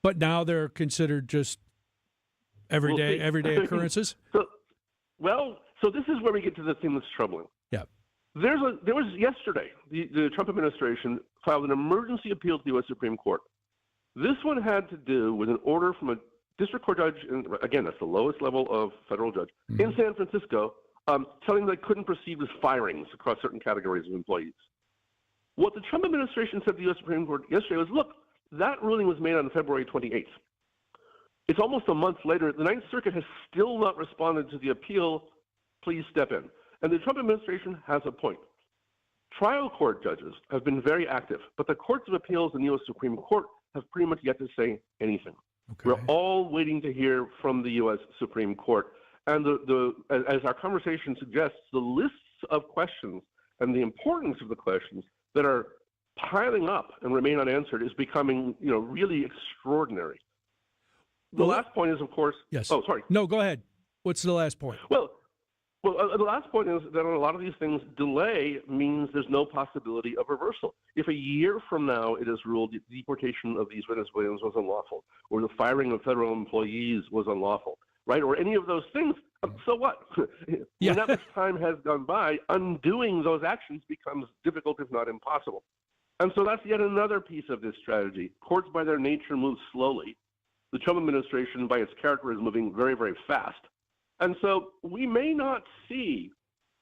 But now they're considered just everyday occurrences? So this is where we get to the thing that's troubling. Yeah. There was yesterday, the Trump administration filed an emergency appeal to the U.S. Supreme Court. This one had to do with an order from a district court judge, and again, that's the lowest level of federal judge, in San Francisco, telling them they couldn't proceed with firings across certain categories of employees. What the Trump administration said to the U.S. Supreme Court yesterday was, look, that ruling was made on February 28th. It's almost a month later. The Ninth Circuit has still not responded to the appeal. Please step in. And the Trump administration has a point. Trial court judges have been very active, but the courts of appeals in the U.S. Supreme Court have pretty much yet to say anything. Okay. We're all waiting to hear from the U.S. Supreme Court. And as our conversation suggests, the lists of questions, and the importance of the questions that are piling up and remain unanswered is becoming, really extraordinary. The last point is, of course. Yes. Oh, sorry. No, go ahead. What's the last point? Well, the last point is that on a lot of these things, delay means there's no possibility of reversal. If a year from now it is ruled the deportation of these Venezuelans was unlawful, or the firing of federal employees was unlawful, right, or any of those things, so what? When that much time has gone by, undoing those actions becomes difficult, if not impossible. And so that's yet another piece of this strategy. Courts, by their nature, move slowly. The Trump administration, by its character, is moving very, very fast. And so we may not see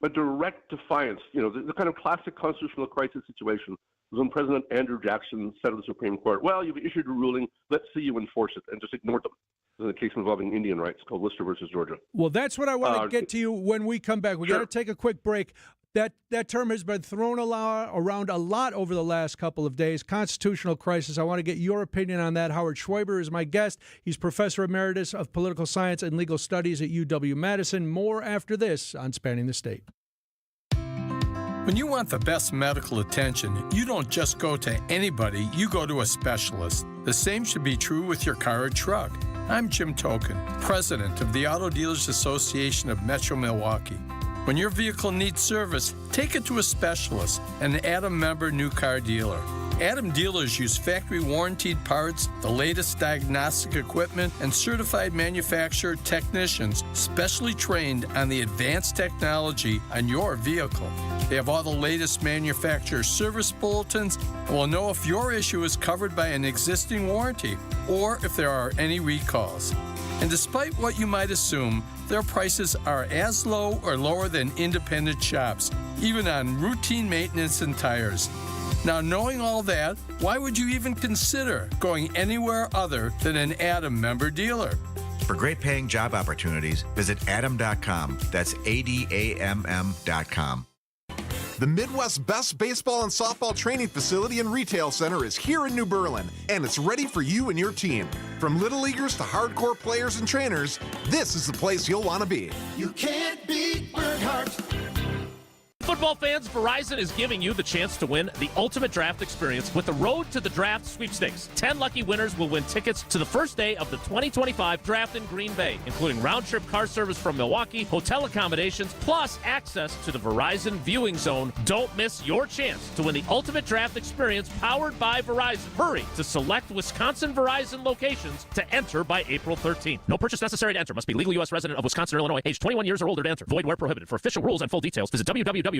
a direct defiance. The kind of classic constitutional crisis situation was when President Andrew Jackson said to the Supreme Court, well, you've issued a ruling, let's see you enforce it, and just ignored them. This is a case involving Indian rights called Lister versus Georgia. Well, that's what I want to get to you when we come back. We got to take a quick break. That term has been thrown around a lot over the last couple of days. Constitutional crisis. I want to get your opinion on that. Howard Schwaber is my guest. He's Professor Emeritus of Political Science and Legal Studies at UW-Madison. More after this on Spanning the State. When you want the best medical attention, you don't just go to anybody, you go to a specialist. The same should be true with your car or truck. I'm Jim Token, President of the Auto Dealers Association of Metro Milwaukee. When your vehicle needs service, take it to a specialist, an Adam member new car dealer. Adam dealers use factory warranted parts, the latest diagnostic equipment, and certified manufacturer technicians specially trained on the advanced technology on your vehicle. They have all the latest manufacturer service bulletins and will know if your issue is covered by an existing warranty or if there are any recalls. And despite what you might assume, their prices are as low or lower than independent shops, even on routine maintenance and tires. Now, knowing all that, why would you even consider going anywhere other than an Adam member dealer? For great paying job opportunities, visit adam.com. That's ADAMM.com. The Midwest's best baseball and softball training facility and retail center is here in New Berlin, and it's ready for you and your team. From little leaguers to hardcore players and trainers, this is the place you'll want to be. You can't beat Bernhardt. Football fans, Verizon is giving you the chance to win the ultimate draft experience with the Road to the Draft sweepstakes. 10 lucky winners will win tickets to the first day of the 2025 draft in Green Bay, including round-trip car service from Milwaukee, hotel accommodations, plus access to the Verizon viewing zone. Don't miss your chance to win the ultimate draft experience powered by Verizon. Hurry to select Wisconsin Verizon locations to enter by April 13th. No purchase necessary to enter. Must be legal U.S. resident of Wisconsin or Illinois, age 21 years or older to enter. Void where prohibited. For official rules and full details, visit www.espnwisconsincontest.com.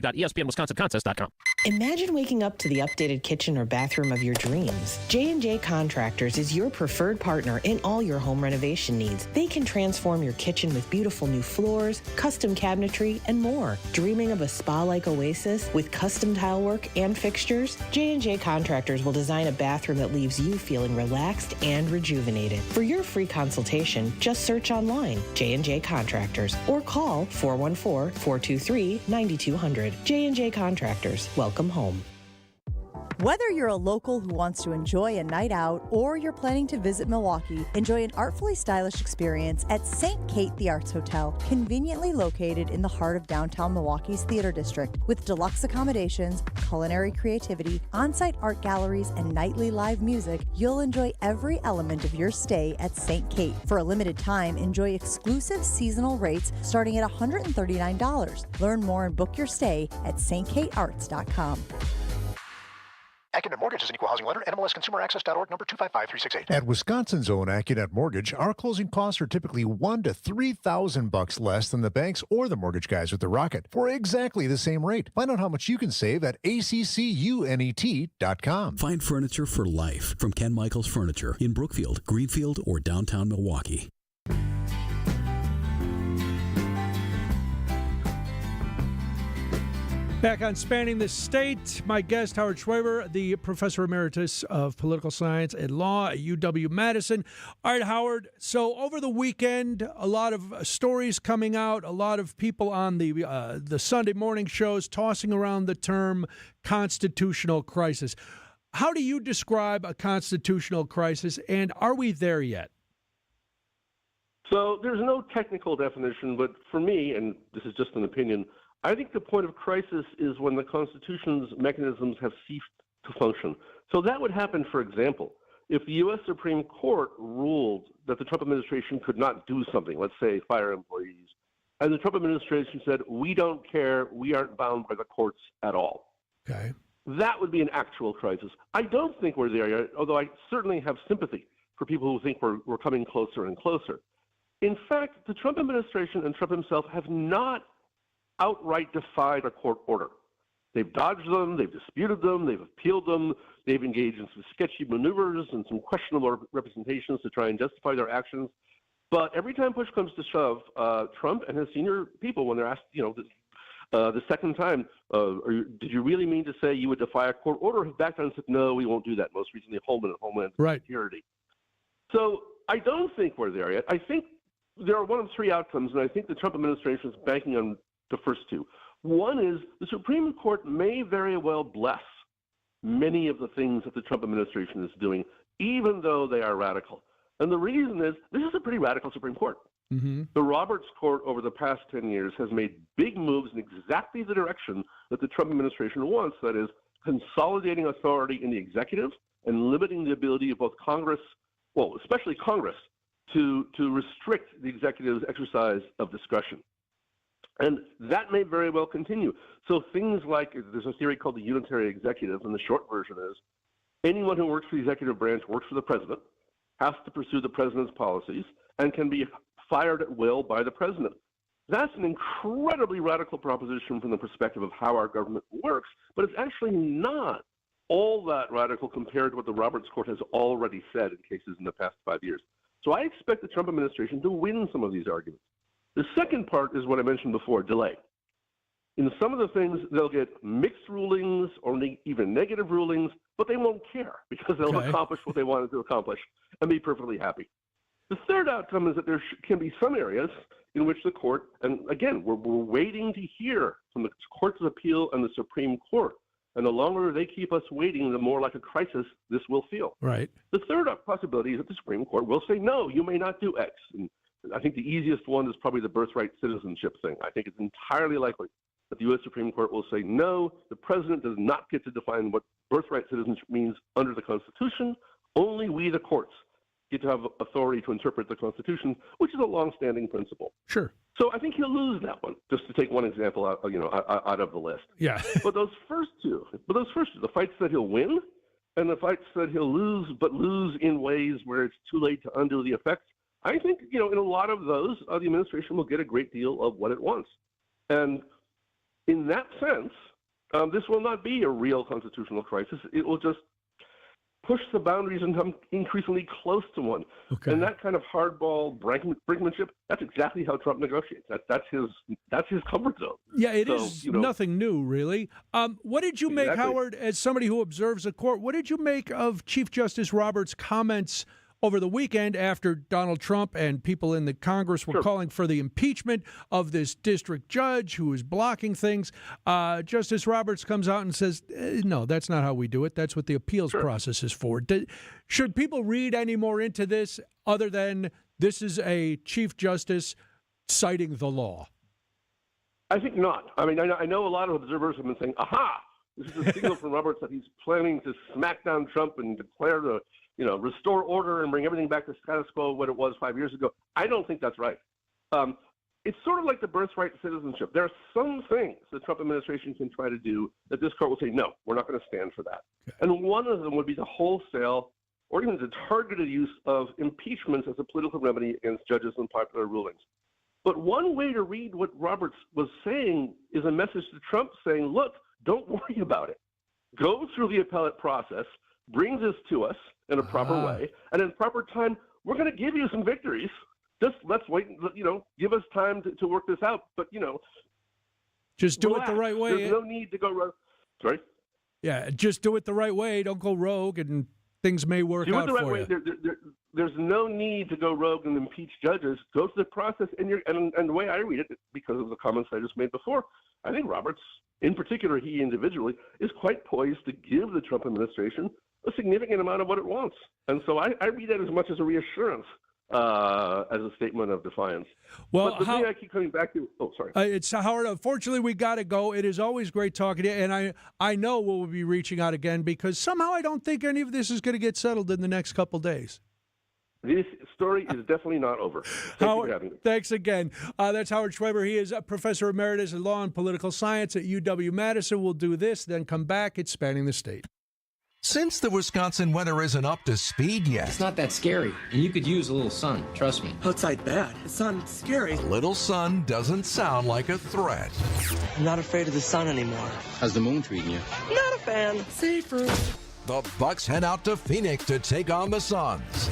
Imagine waking up to the updated kitchen or bathroom of your dreams. J&J Contractors is your preferred partner in all your home renovation needs. They can transform your kitchen with beautiful new floors, custom cabinetry, and more. Dreaming of a spa-like oasis with custom tile work and fixtures? J&J Contractors will design a bathroom that leaves you feeling relaxed and rejuvenated. For your free consultation, just search online, J&J Contractors, or call 414-423-9200. J&J Contractors. Welcome home. Whether you're a local who wants to enjoy a night out or you're planning to visit Milwaukee, enjoy an artfully stylish experience at St. Kate the Arts Hotel, conveniently located in the heart of downtown Milwaukee's Theater District. With deluxe accommodations, culinary creativity, on-site art galleries, and nightly live music, you'll enjoy every element of your stay at St. Kate. For a limited time, enjoy exclusive seasonal rates starting at $139. Learn more and book your stay at stkatearts.com. AccuNet Mortgage is an equal housing lender. NMLSConsumerAccess.org, number 255368. At Wisconsin's own AccuNet Mortgage, our closing costs are typically $1,000 to $3,000 less than the banks or the mortgage guys with the Rocket for exactly the same rate. Find out how much you can save at ACCUNET.com. Find furniture for life from Ken Michaels Furniture in Brookfield, Greenfield, or downtown Milwaukee. Back on Spanning the State, my guest, Howard Schwaber, the Professor Emeritus of Political Science and Law at UW-Madison. All right, Howard, so over the weekend, a lot of stories coming out, a lot of people on the Sunday morning shows tossing around the term constitutional crisis. How do you describe a constitutional crisis, and are we there yet? So there's no technical definition, but for me, and this is just an opinion, I think the point of crisis is when the Constitution's mechanisms have ceased to function. So that would happen, for example, if the U.S. Supreme Court ruled that the Trump administration could not do something, let's say fire employees, and the Trump administration said, we don't care, we aren't bound by the courts at all. Okay. That would be an actual crisis. I don't think we're there yet, although I certainly have sympathy for people who think we're coming closer and closer. In fact, the Trump administration and Trump himself have not outright defied a court order. They've dodged them, they've disputed them, they've appealed them, they've engaged in some sketchy maneuvers and some questionable representations to try and justify their actions. But every time push comes to shove, Trump and his senior people, when they're asked, the second time, did you really mean to say you would defy a court order, have backed down and said, no, we won't do that. Most recently, Homeland Security. So I don't think we're there yet. I think there are one of three outcomes, and I think the Trump administration is banking on the first two. One is the Supreme Court may very well bless many of the things that the Trump administration is doing, even though they are radical. And the reason is this is a pretty radical Supreme Court. Mm-hmm. The Roberts Court over the past 10 years has made big moves in exactly the direction that the Trump administration wants, that is, consolidating authority in the executive and limiting the ability of both Congress, well, especially Congress, to restrict the executive's exercise of discretion. And that may very well continue. So things like, there's a theory called the unitary executive, and the short version is anyone who works for the executive branch works for the president, has to pursue the president's policies, and can be fired at will by the president. That's an incredibly radical proposition from the perspective of how our government works, but it's actually not all that radical compared to what the Roberts Court has already said in cases in the past 5 years. So I expect the Trump administration to win some of these arguments. The second part is what I mentioned before, delay. In some of the things, they'll get mixed rulings or even negative rulings, but they won't care because they'll accomplish what they wanted to accomplish and be perfectly happy. The third outcome is that there can be some areas in which the court, and again, we're waiting to hear from the Courts of Appeal and the Supreme Court. And the longer they keep us waiting, the more like a crisis this will feel. Right. The third possibility is that the Supreme Court will say, no, you may not do X. And I think the easiest one is probably the birthright citizenship thing. I think it's entirely likely that the U.S. Supreme Court will say, no, the president does not get to define what birthright citizenship means under the Constitution. Only we, the courts, get to have authority to interpret the Constitution, which is a longstanding principle. Sure. So I think he'll lose that one, just to take one example out of the list. Yeah. But those first two, the fights that he'll win and the fights that he'll lose, but lose in ways where it's too late to undo the effects, I think, in a lot of those, the administration will get a great deal of what it wants. And in that sense, this will not be a real constitutional crisis. It will just push the boundaries and come increasingly close to one. Okay. And that kind of hardball brinkmanship, that's exactly how Trump negotiates. That's his comfort zone. Yeah, it is nothing new, really. What did you make, Howard, as somebody who observes a court, what did you make of Chief Justice Roberts' comments over the weekend after Donald Trump and people in the Congress were calling for the impeachment of this district judge who was blocking things? Justice Roberts comes out and says, no, that's not how we do it. That's what the appeals process is for. Should people read any more into this other than this is a Chief Justice citing the law? I think not. I mean, I know a lot of observers have been saying, aha, this is a signal from Roberts that he's planning to smack down Trump and declare the restore order and bring everything back to status quo what it was 5 years ago. I don't think that's right. It's sort of like the birthright citizenship. There are some things the Trump administration can try to do that this court will say, no, we're not going to stand for that. Okay. And one of them would be the wholesale or even the targeted use of impeachments as a political remedy against judges and popular rulings. But one way to read what Roberts was saying is a message to Trump saying, look, don't worry about it. Go through the appellate process, bring this to us in a proper way, and in proper time, we're going to give you some victories. Just let's wait, give us time to work this out. But, just do it the right way. There's no need to go rogue. Sorry? Yeah, just do it the right way. Don't go rogue, and things may work out for you. There's no need to go rogue and impeach judges. Go through the process, and the way I read it, because of the comments I just made before, I think Roberts, in particular, he individually, is quite poised to give the Trump administration a significant amount of what it wants. And so I read that as much as a reassurance as a statement of defiance. Well, but the thing I keep coming back to, sorry. It's Howard. Unfortunately, we got to go. It is always great talking to you, and I know we'll be reaching out again because somehow I don't think any of this is going to get settled in the next couple days. This story is definitely not over. Thank you for having me. Thanks again. That's Howard Schweber. He is a professor emeritus in law and political science at UW-Madison. We'll do this, then come back. It's Spanning the State. Since the Wisconsin weather isn't up to speed yet. It's not that scary, and you could use a little sun, trust me. Outside bad. The sun's scary. A little sun doesn't sound like a threat. I'm not afraid of the sun anymore. How's the moon treating you? Not a fan. Safer. The Bucks head out to Phoenix to take on the Suns.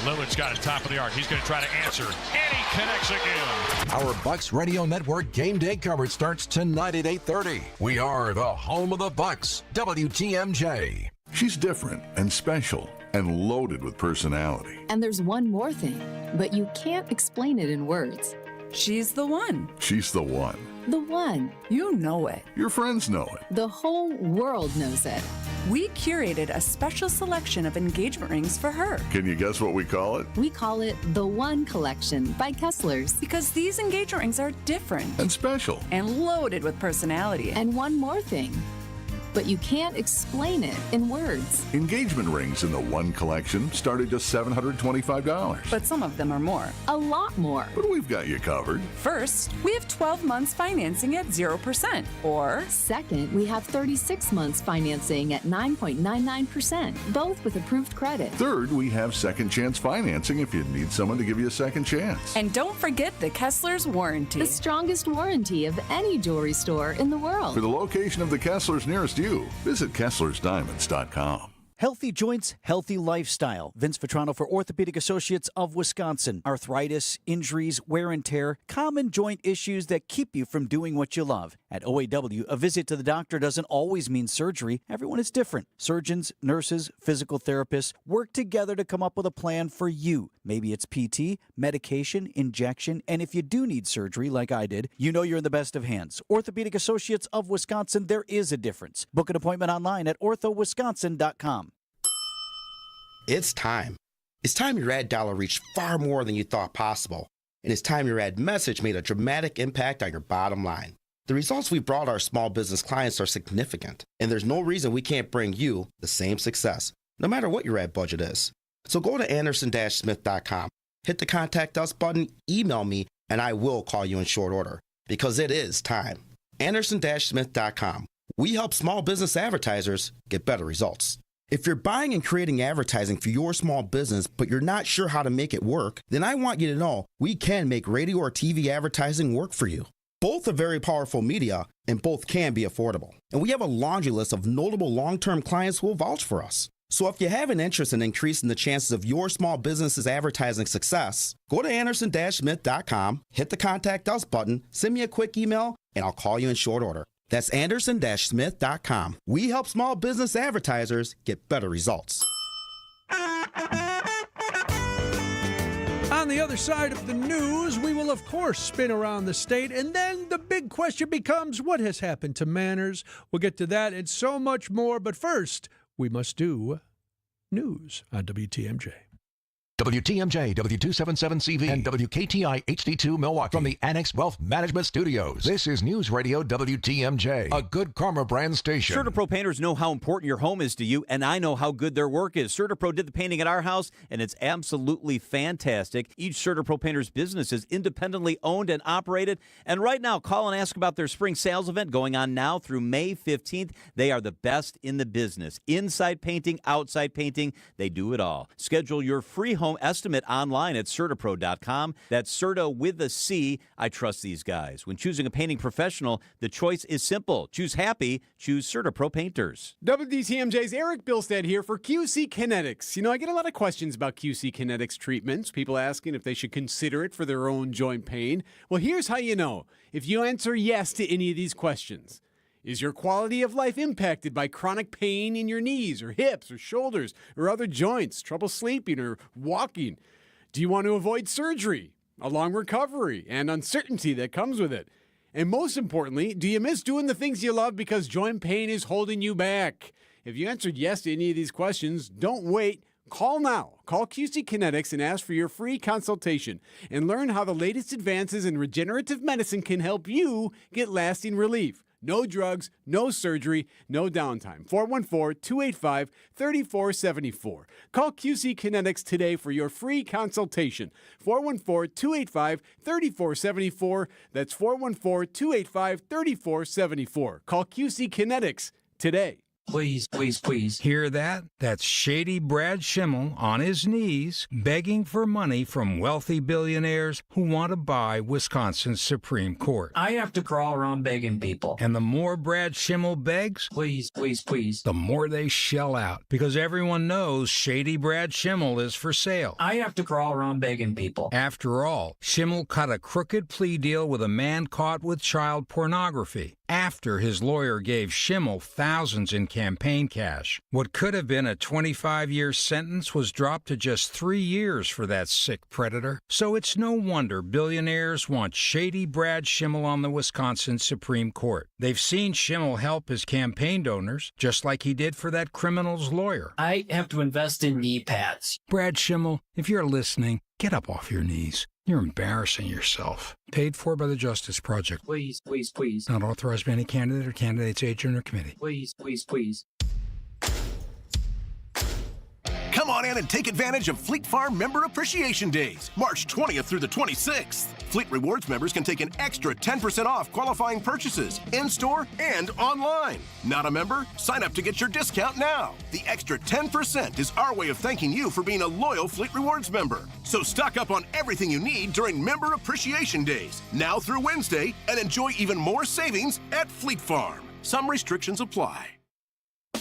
Lillard's got it top of the arc. He's going to try to answer, and he connects again. Our Bucks Radio Network game day coverage starts tonight at 8:30. We are the home of the Bucks, WTMJ. She's different and special and loaded with personality. And there's one more thing, but you can't explain it in words. She's the one. She's the one. The one. You know it. Your friends know it. The whole world knows it. We curated a special selection of engagement rings for her. Can you guess what we call it? We call it the One Collection by Kessler's. Because these engagement rings are different. And special. And loaded with personality. And one more thing. But you can't explain it in words. Engagement rings in the One Collection start at just $725. But some of them are more. A lot more. But we've got you covered. First, we have 12 months financing at 0%. Or second, we have 36 months financing at 9.99%, both with approved credit. Third, we have second chance financing if you need someone to give you a second chance. And don't forget the Kessler's warranty. The strongest warranty of any jewelry store in the world. For the location of the Kessler's nearest you, visit KesslersDiamonds.com. Healthy joints, healthy lifestyle. Vince Vitrano for Orthopedic Associates of Wisconsin. Arthritis, injuries, wear and tear, common joint issues that keep you from doing what you love. At OAW, a visit to the doctor doesn't always mean surgery. Everyone is different. Surgeons, nurses, physical therapists work together to come up with a plan for you. Maybe it's PT, medication, injection, and if you do need surgery like I did, you know you're in the best of hands. Orthopedic Associates of Wisconsin, there is a difference. Book an appointment online at orthowisconsin.com. It's time. It's time your ad dollar reached far more than you thought possible. And it's time your ad message made a dramatic impact on your bottom line. The results we brought our small business clients are significant, and there's no reason we can't bring you the same success, no matter what your ad budget is. So go to Anderson-Smith.com, hit the Contact Us button, email me, and I will call you in short order, because it is time. Anderson-Smith.com. We help small business advertisers get better results. If you're buying and creating advertising for your small business, but you're not sure how to make it work, then I want you to know we can make radio or TV advertising work for you. Both are very powerful media, and both can be affordable. And we have a laundry list of notable long-term clients who will vouch for us. So if you have an interest in increasing the chances of your small business's advertising success, go to Anderson-Smith.com, hit the Contact Us button, send me a quick email, and I'll call you in short order. That's Anderson-Smith.com. We help small business advertisers get better results. On the other side of the news, we will, of course, spin around the state. And then the big question becomes, what has happened to manners? We'll get to that and so much more. But first, we must do news on WTMJ. WTMJ, W277CV, and WKTI HD2 Milwaukee. From the Annex Wealth Management Studios, this is News Radio WTMJ, a Good Karma brand station. CertaPro painters know how important your home is to you, and I know how good their work is. CertaPro did the painting at our house, and it's absolutely fantastic. Each CertaPro painter's business is independently owned and operated. And right now, call and ask about their spring sales event going on now through May 15th. They are the best in the business. Inside painting, outside painting, they do it all. Schedule your free home estimate online at CertaPro.com. That's Certa with a C. I trust these guys. When choosing a painting professional, the choice is simple. Choose happy. Choose CertaPro painters. WTMJ's Eric Bilstead here for QC Kinetics. You know, I get a lot of questions about QC Kinetics treatments, people asking if they should consider it for their own joint pain. Well, here's how you know. If you answer yes to any of these questions. Is your quality of life impacted by chronic pain in your knees or hips or shoulders or other joints, trouble sleeping or walking? Do you want to avoid surgery, a long recovery, and uncertainty that comes with it? And most importantly, do you miss doing the things you love because joint pain is holding you back? If you answered yes to any of these questions, don't wait. Call now. Call QC Kinetics and ask for your free consultation and learn how the latest advances in regenerative medicine can help you get lasting relief. No drugs, no surgery, no downtime. 414-285-3474. Call QC Kinetics today for your free consultation. 414-285-3474. That's 414-285-3474. Call QC Kinetics today. Please, please, please. Hear that? That's Shady Brad Schimmel on his knees begging for money from wealthy billionaires who want to buy Wisconsin's Supreme Court. I have to crawl around begging people. And the more Brad Schimmel begs, please, please, please, the more they shell out. Because everyone knows Shady Brad Schimmel is for sale. I have to crawl around begging people. After all, Schimmel cut a crooked plea deal with a man caught with child pornography after his lawyer gave Schimmel thousands in campaign cash. What could have been a 25-year sentence was dropped to just 3 years for that sick predator. So it's no wonder billionaires want Shady Brad Schimmel on the Wisconsin Supreme Court. They've seen Schimmel help his campaign donors, just like he did for that criminal's lawyer. I have to invest in knee pads. Brad Schimmel, if you're listening, get up off your knees. You're embarrassing yourself. Paid for by the Justice Project. Please, please, please. Not authorized by any candidate or candidate's agent or committee. Please, please, please. Come on in and take advantage of Fleet Farm Member Appreciation Days, March 20th through the 26th. Fleet Rewards members can take an extra 10% off qualifying purchases, in-store and online. Not a member? Sign up to get your discount now. The extra 10% is our way of thanking you for being a loyal Fleet Rewards member. So stock up on everything you need during Member Appreciation Days, now through Wednesday, and enjoy even more savings at Fleet Farm. Some restrictions apply.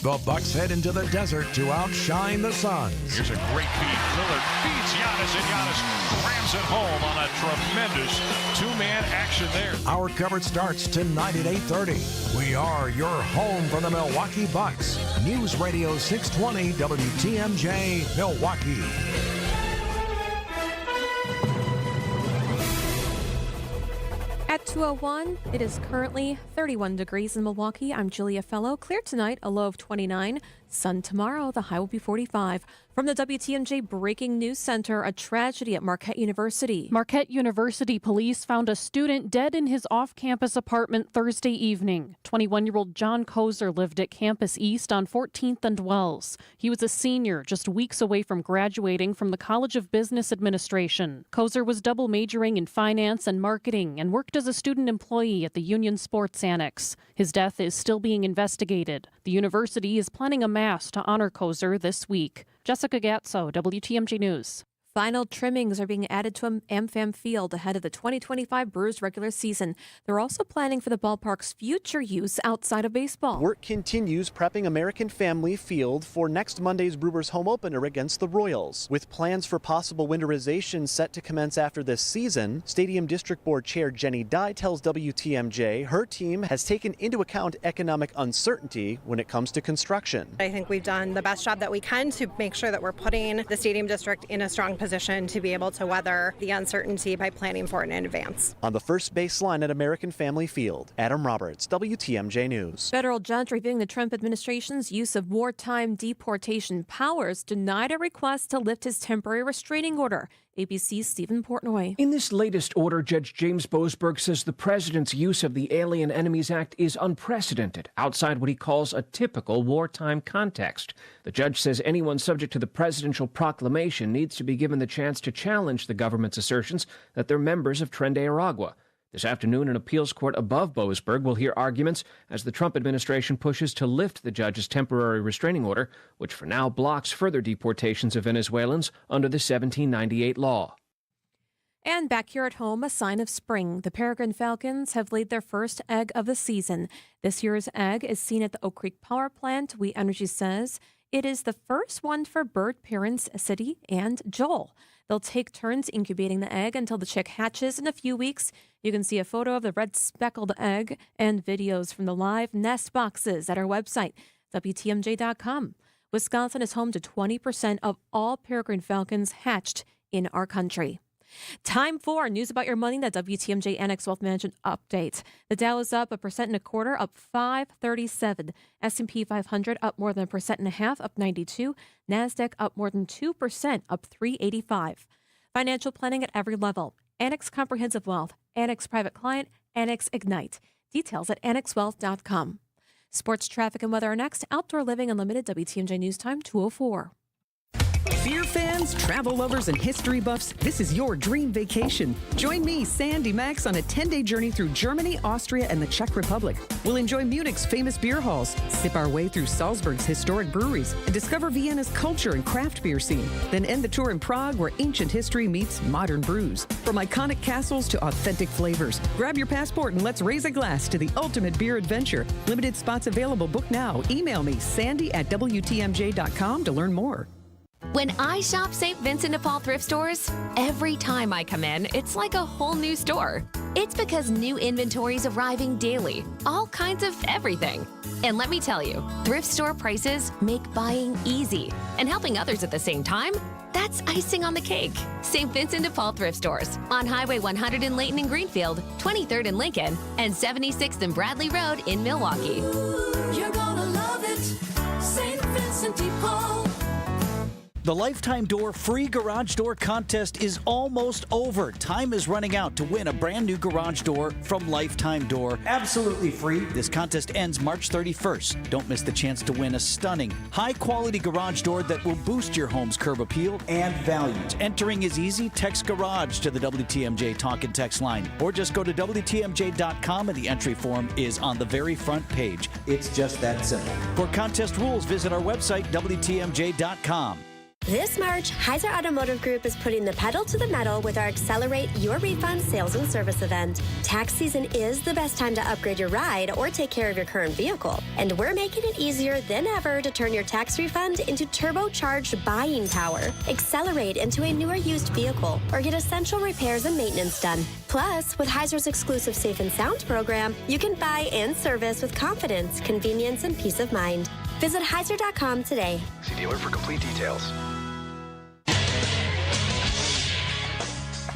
The Bucks head into the desert to outshine the Suns. Here's a great feed. Lillard feeds Giannis, and Giannis crams it home on a tremendous two-man action there. Our coverage starts tonight at 8:30. We are your home for the Milwaukee Bucks. News Radio 620 WTMJ, Milwaukee. At 2:01, it is currently 31 degrees in Milwaukee. I'm Julia Fellow. Clear tonight, a low of 29. Sun tomorrow, the high will be 45. From the WTMJ Breaking News Center, a tragedy at Marquette University. Marquette University police found a student dead in his off-campus apartment Thursday evening. 21-year-old John Kozer lived at Campus East on 14th and Wells. He was a senior, just weeks away from graduating from the College of Business Administration. Kozer was double majoring in finance and marketing and worked as a student employee at the Union Sports Annex. His death is still being investigated. The university is planning a mass to honor Kozer this week. Jessica Gatso, WTMJ News. Final trimmings are being added to AmFam Field ahead of the 2025 Brewers regular season. They're also planning for the ballpark's future use outside of baseball. Work continues prepping American Family Field for next Monday's Brewers home opener against the Royals. With plans for possible winterization set to commence after this season, Stadium District Board Chair Jenny Dye tells WTMJ her team has taken into account economic uncertainty when it comes to construction. I think we've done the best job that we can to make sure that we're putting the Stadium District in a strong position to be able to weather the uncertainty by planning for it in advance. On the first baseline at American Family Field, Adam Roberts, WTMJ News. Federal judge reviewing the Trump administration's use of wartime deportation powers denied a request to lift his temporary restraining order. ABC's Stephen Portnoy. In this latest order, Judge James Boasberg says the president's use of the Alien Enemies Act is unprecedented, outside what he calls a typical wartime context. The judge says anyone subject to the presidential proclamation needs to be given the chance to challenge the government's assertions that they're members of Tren de Aragua. This afternoon, an appeals court above Boasberg will hear arguments as the Trump administration pushes to lift the judge's temporary restraining order, which for now blocks further deportations of Venezuelans under the 1798 law. And back here at home, a sign of spring. The Peregrine Falcons have laid their first egg of the season. This year's egg is seen at the Oak Creek Power Plant. We Energy says it is the first one for bird parents City and Joel. They'll take turns incubating the egg until the chick hatches in a few weeks. You can see a photo of the red speckled egg and videos from the live nest boxes at our website, WTMJ.com. Wisconsin is home to 20% of all peregrine falcons hatched in our country. Time for news about your money, the WTMJ Annex Wealth Management update. The Dow is up 1.25%, up 537. S&P 500 up more than 1.5%, up 92. NASDAQ up more than 2%, up 385. Financial planning at every level. Annex Comprehensive Wealth, Annex Private Client, Annex Ignite. Details at annexwealth.com. Sports, traffic, and weather are next. Outdoor Living Unlimited, WTMJ News Time, 2:04. Beer fans, travel lovers, and history buffs, this is your dream vacation. Join me, Sandy Max, on a 10-day journey through Germany, Austria, and the Czech Republic. We'll enjoy Munich's famous beer halls, sip our way through Salzburg's historic breweries, and discover Vienna's culture and craft beer scene. Then end the tour in Prague, where ancient history meets modern brews. From iconic castles to authentic flavors, grab your passport and let's raise a glass to the ultimate beer adventure. Limited spots available. Book now. Email me, sandy@wtmj.com to learn more. When I shop St. Vincent de Paul thrift stores, every time I come in, it's like a whole new store. It's because new inventory is arriving daily, all kinds of everything. And let me tell you, thrift store prices make buying easy. And helping others at the same time, that's icing on the cake. St. Vincent de Paul thrift stores on Highway 100 in Layton and Greenfield, 23rd in Lincoln, and 76th and Bradley Road in Milwaukee. You're gonna love it, St. Vincent de Paul. The Lifetime Door Free Garage Door Contest is almost over. Time is running out to win a brand new garage door from Lifetime Door. Absolutely free. This contest ends March 31st. Don't miss the chance to win a stunning, high-quality garage door that will boost your home's curb appeal and values. Entering is easy. Text GARAGE to the WTMJ Talk and Text line. Or just go to WTMJ.com and the entry form is on the very front page. It's just that simple. For contest rules, visit our website, WTMJ.com. This March, Heiser Automotive Group is putting the pedal to the metal with our Accelerate Your Refund sales and service event. Tax season is the best time to upgrade your ride or take care of your current vehicle. And we're making it easier than ever to turn your tax refund into turbocharged buying power. Accelerate into a newer used vehicle or get essential repairs and maintenance done. Plus, with Heiser's exclusive Safe and Sound program, you can buy and service with confidence, convenience, and peace of mind. Visit Heiser.com today. See dealer for complete details.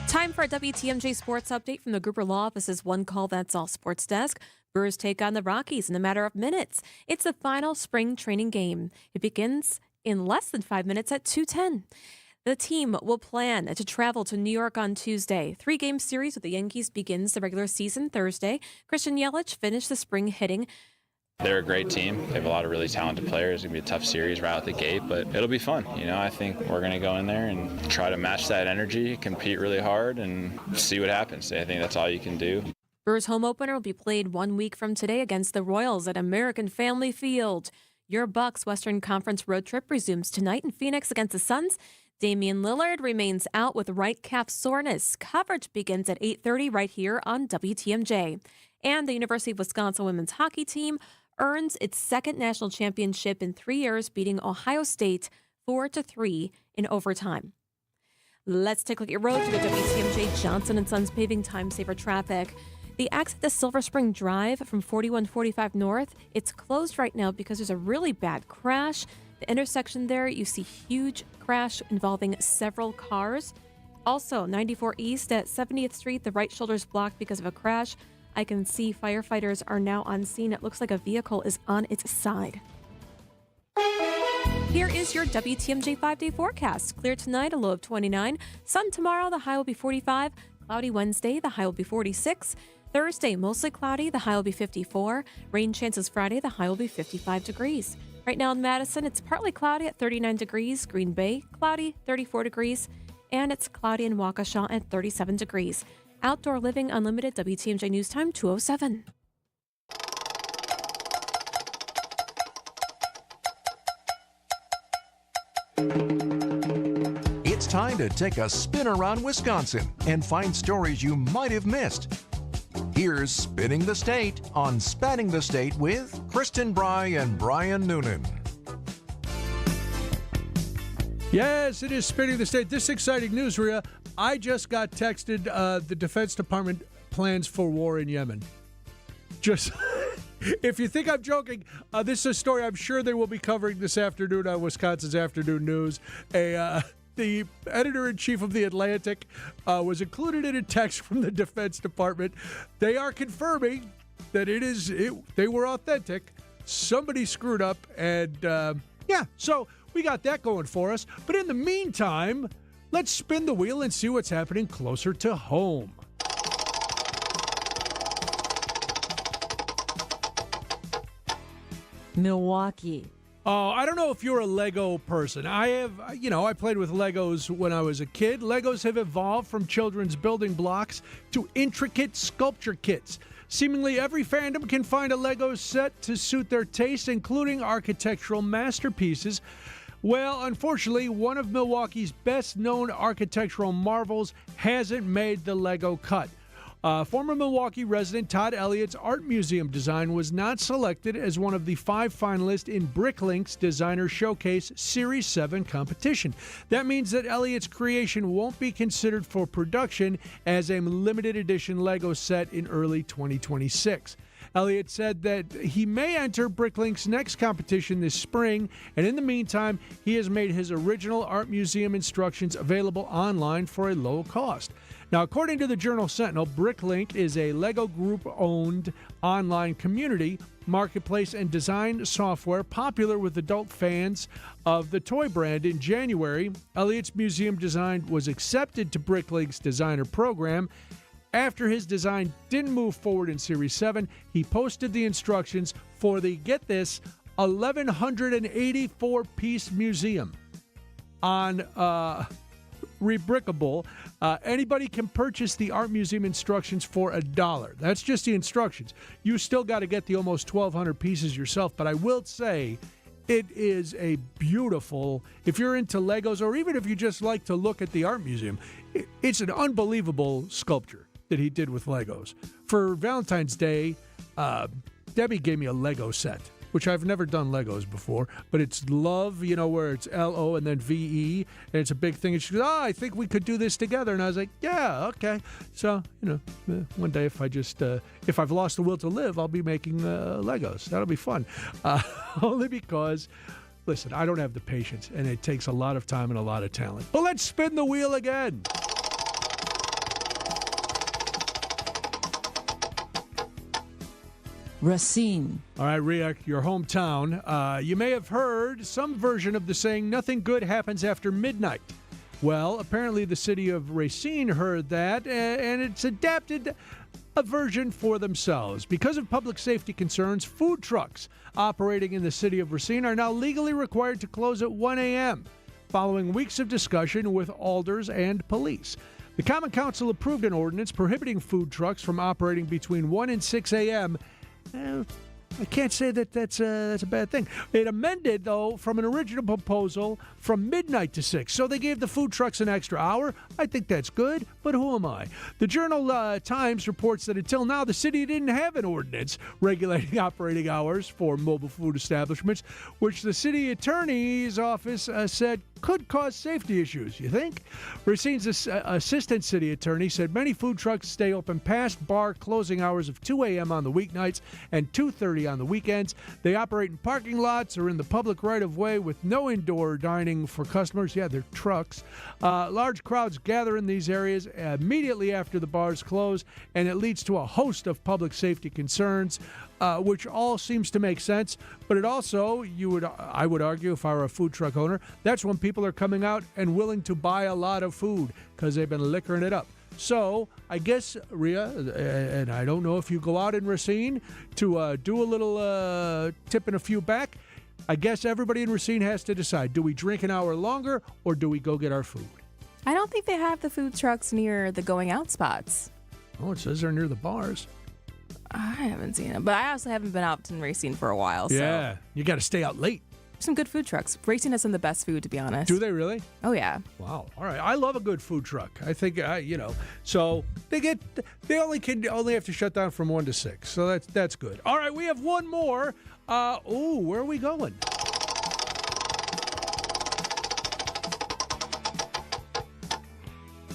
Time for a WTMJ sports update from the Gruber Law Office's One Call That's All sports desk. Brewers take on the Rockies in a matter of minutes. It's the final spring training game. It begins in less than 5 minutes at 2:10. The team will plan to travel to New York on Tuesday. 3-game series with the Yankees begins the regular season Thursday. Christian Yelich finished the spring hitting. They're a great team. They have a lot of really talented players. It's going to be a tough series right out the gate, but it'll be fun. I think we're going to go in there and try to match that energy, compete really hard, and see what happens. I think that's all you can do. Brewers home opener will be played 1 week from today against the Royals at American Family Field. Your Bucks Western Conference road trip resumes tonight in Phoenix against the Suns. Damian Lillard remains out with right calf soreness. Coverage begins at 8:30 right here on WTMJ. And the University of Wisconsin women's hockey team earns its second national championship in 3 years, beating Ohio State 4-3 in overtime. Let's take a look at your road to the WTMJ Johnson & Sons paving time saver traffic. The exit to Silver Spring Drive from 4145 North, it's closed right now because there's a really bad crash. The intersection there, you see huge crash involving several cars. Also, 94 East at 70th Street, the right shoulder is blocked because of a crash. I can see firefighters are now on scene. It looks like a vehicle is on its side. Here is your WTMJ 5-day forecast. Clear tonight, a low of 29. Sun tomorrow, the high will be 45. Cloudy Wednesday, the high will be 46. Thursday, mostly cloudy, the high will be 54. Rain chances Friday, the high will be 55 degrees. Right now in Madison, it's partly cloudy at 39 degrees. Green Bay, cloudy, 34 degrees. And it's cloudy in Waukesha at 37 degrees. Outdoor Living Unlimited, WTMJ News Time, 2:07. It's time to take a spin around Wisconsin and find stories you might have missed. Here's Spinning the State on Spanning the State with Kristen Bry and Brian Noonan. Yes, it is Spinning the State. This exciting news, Rhea. I just got texted the Defense Department plans for war in Yemen. Just, if you think I'm joking, this is a story I'm sure they will be covering this afternoon on Wisconsin's Afternoon News. A the editor-in-chief of The Atlantic was included in a text from the Defense Department. They are confirming that they were authentic. Somebody screwed up, and so we got that going for us. But in the meantime, let's spin the wheel and see what's happening closer to home. Milwaukee. Oh, I don't know if you're a Lego person. I played with Legos when I was a kid. Legos have evolved from children's building blocks to intricate sculpture kits. Seemingly every fandom can find a Lego set to suit their taste, including architectural masterpieces. Well, unfortunately, one of Milwaukee's best-known architectural marvels hasn't made the Lego cut. Former Milwaukee resident Todd Elliott's art museum design was not selected as one of the 5 finalists in Bricklink's Designer Showcase Series 7 competition. That means that Elliott's creation won't be considered for production as a limited edition Lego set in early 2026. Elliott said that he may enter Bricklink's next competition this spring, and in the meantime, he has made his original art museum instructions available online for a low cost. Now, according to the Journal Sentinel, Bricklink is a Lego Group-owned online community, marketplace, and design software popular with adult fans of the toy brand. In January, Elliott's museum design was accepted to Bricklink's designer program. After his design didn't move forward in Series 7, he posted the instructions for the, get this, 1,184-piece museum on Rebrickable. Anybody can purchase the art museum instructions for $1. That's just the instructions. You still got to get the almost 1,200 pieces yourself, but I will say it is a beautiful, if you're into Legos or even if you just like to look at the art museum, it's an unbelievable sculpture that he did with Legos. For Valentine's Day, Debbie gave me a Lego set, which I've never done Legos before, but it's love, where it's L-O and then V-E, and it's a big thing. And she goes, I think we could do this together. And I was like, yeah, okay. So, one day if I've lost the will to live, I'll be making Legos. That'll be fun. Only because, listen, I don't have the patience, and it takes a lot of time and a lot of talent. But let's spin the wheel again. Racine. All right, Rhea, your hometown. You may have heard some version of the saying, nothing good happens after midnight. Well, apparently the city of Racine heard that, and it's adapted a version for themselves. Because of public safety concerns, food trucks operating in the city of Racine are now legally required to close at 1 a.m., following weeks of discussion with alders and police. The Common Council approved an ordinance prohibiting food trucks from operating between 1 and 6 a.m., I can't say that that's a bad thing. It amended, though, from an original proposal from midnight to 6. So they gave the food trucks an extra hour. I think that's good, but who am I? The Journal Times reports that until now, the city didn't have an ordinance regulating operating hours for mobile food establishments, which the city attorney's office said could cause safety issues. You think? Racine's assistant city attorney said many food trucks stay open past bar closing hours of 2 a.m. on the weeknights and 2:30 on the weekends. They operate in parking lots or in the public right-of-way with no indoor dining for customers. Yeah, they're trucks. Large crowds gather in these areas immediately after the bars close, and it leads to a host of public safety concerns, which all seems to make sense. But it also, I would argue, if I were a food truck owner, that's when people are coming out and willing to buy a lot of food because they've been liquoring it up. So I guess, Rhea, and I don't know if you go out in Racine to do a little tipping a few back, I guess everybody in Racine has to decide, do we drink an hour longer or do we go get our food? I don't think they have the food trucks near the going out spots. Oh, it says they're near the bars. I haven't seen them, but I also haven't been out in Racine for a while. Yeah, so. You got to stay out late. Some good food trucks. Racine has some of the best food, to be honest. Do they really? Oh, yeah. Wow. All right. I love a good food truck. I think, so they only have to shut down from 1 to 6. So that's good. All right. We have one more. Where are we going?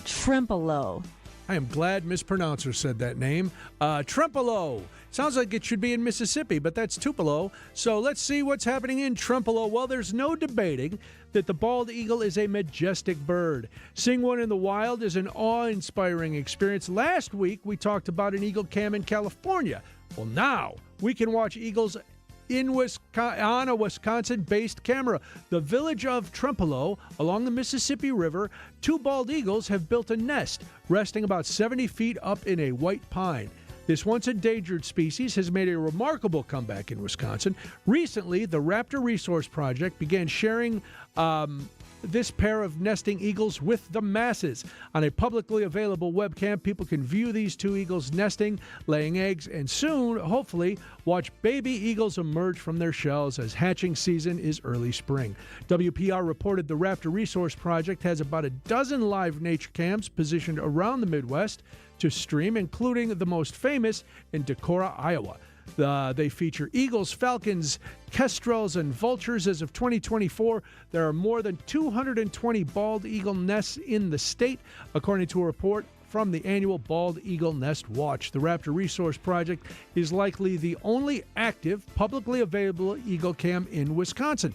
Trempolo. I am glad Miss Pronouncer said that name. Trempolo. Sounds like it should be in Mississippi, but that's Tupelo. So let's see what's happening in Trempealeau. Well, there's no debating that the bald eagle is a majestic bird. Seeing one in the wild is an awe-inspiring experience. Last week, we talked about an eagle cam in California. Well, now we can watch eagles on a Wisconsin-based camera. The village of Trempealeau, along the Mississippi River, 2 bald eagles have built a nest resting about 70 feet up in a white pine. This once endangered species has made a remarkable comeback in Wisconsin. Recently, the Raptor Resource Project began sharing this pair of nesting eagles with the masses. On a publicly available webcam, people can view these 2 eagles nesting, laying eggs, and soon, hopefully, watch baby eagles emerge from their shells as hatching season is early spring. WPR reported the Raptor Resource Project has about a dozen live nature cams positioned around the Midwest to stream, including the most famous in Decorah, Iowa. They feature eagles, falcons, kestrels, and vultures. As of 2024, there are more than 220 bald eagle nests in the state, according to a report from the annual Bald Eagle Nest Watch. The Raptor Resource Project is likely the only active, publicly available eagle cam in Wisconsin.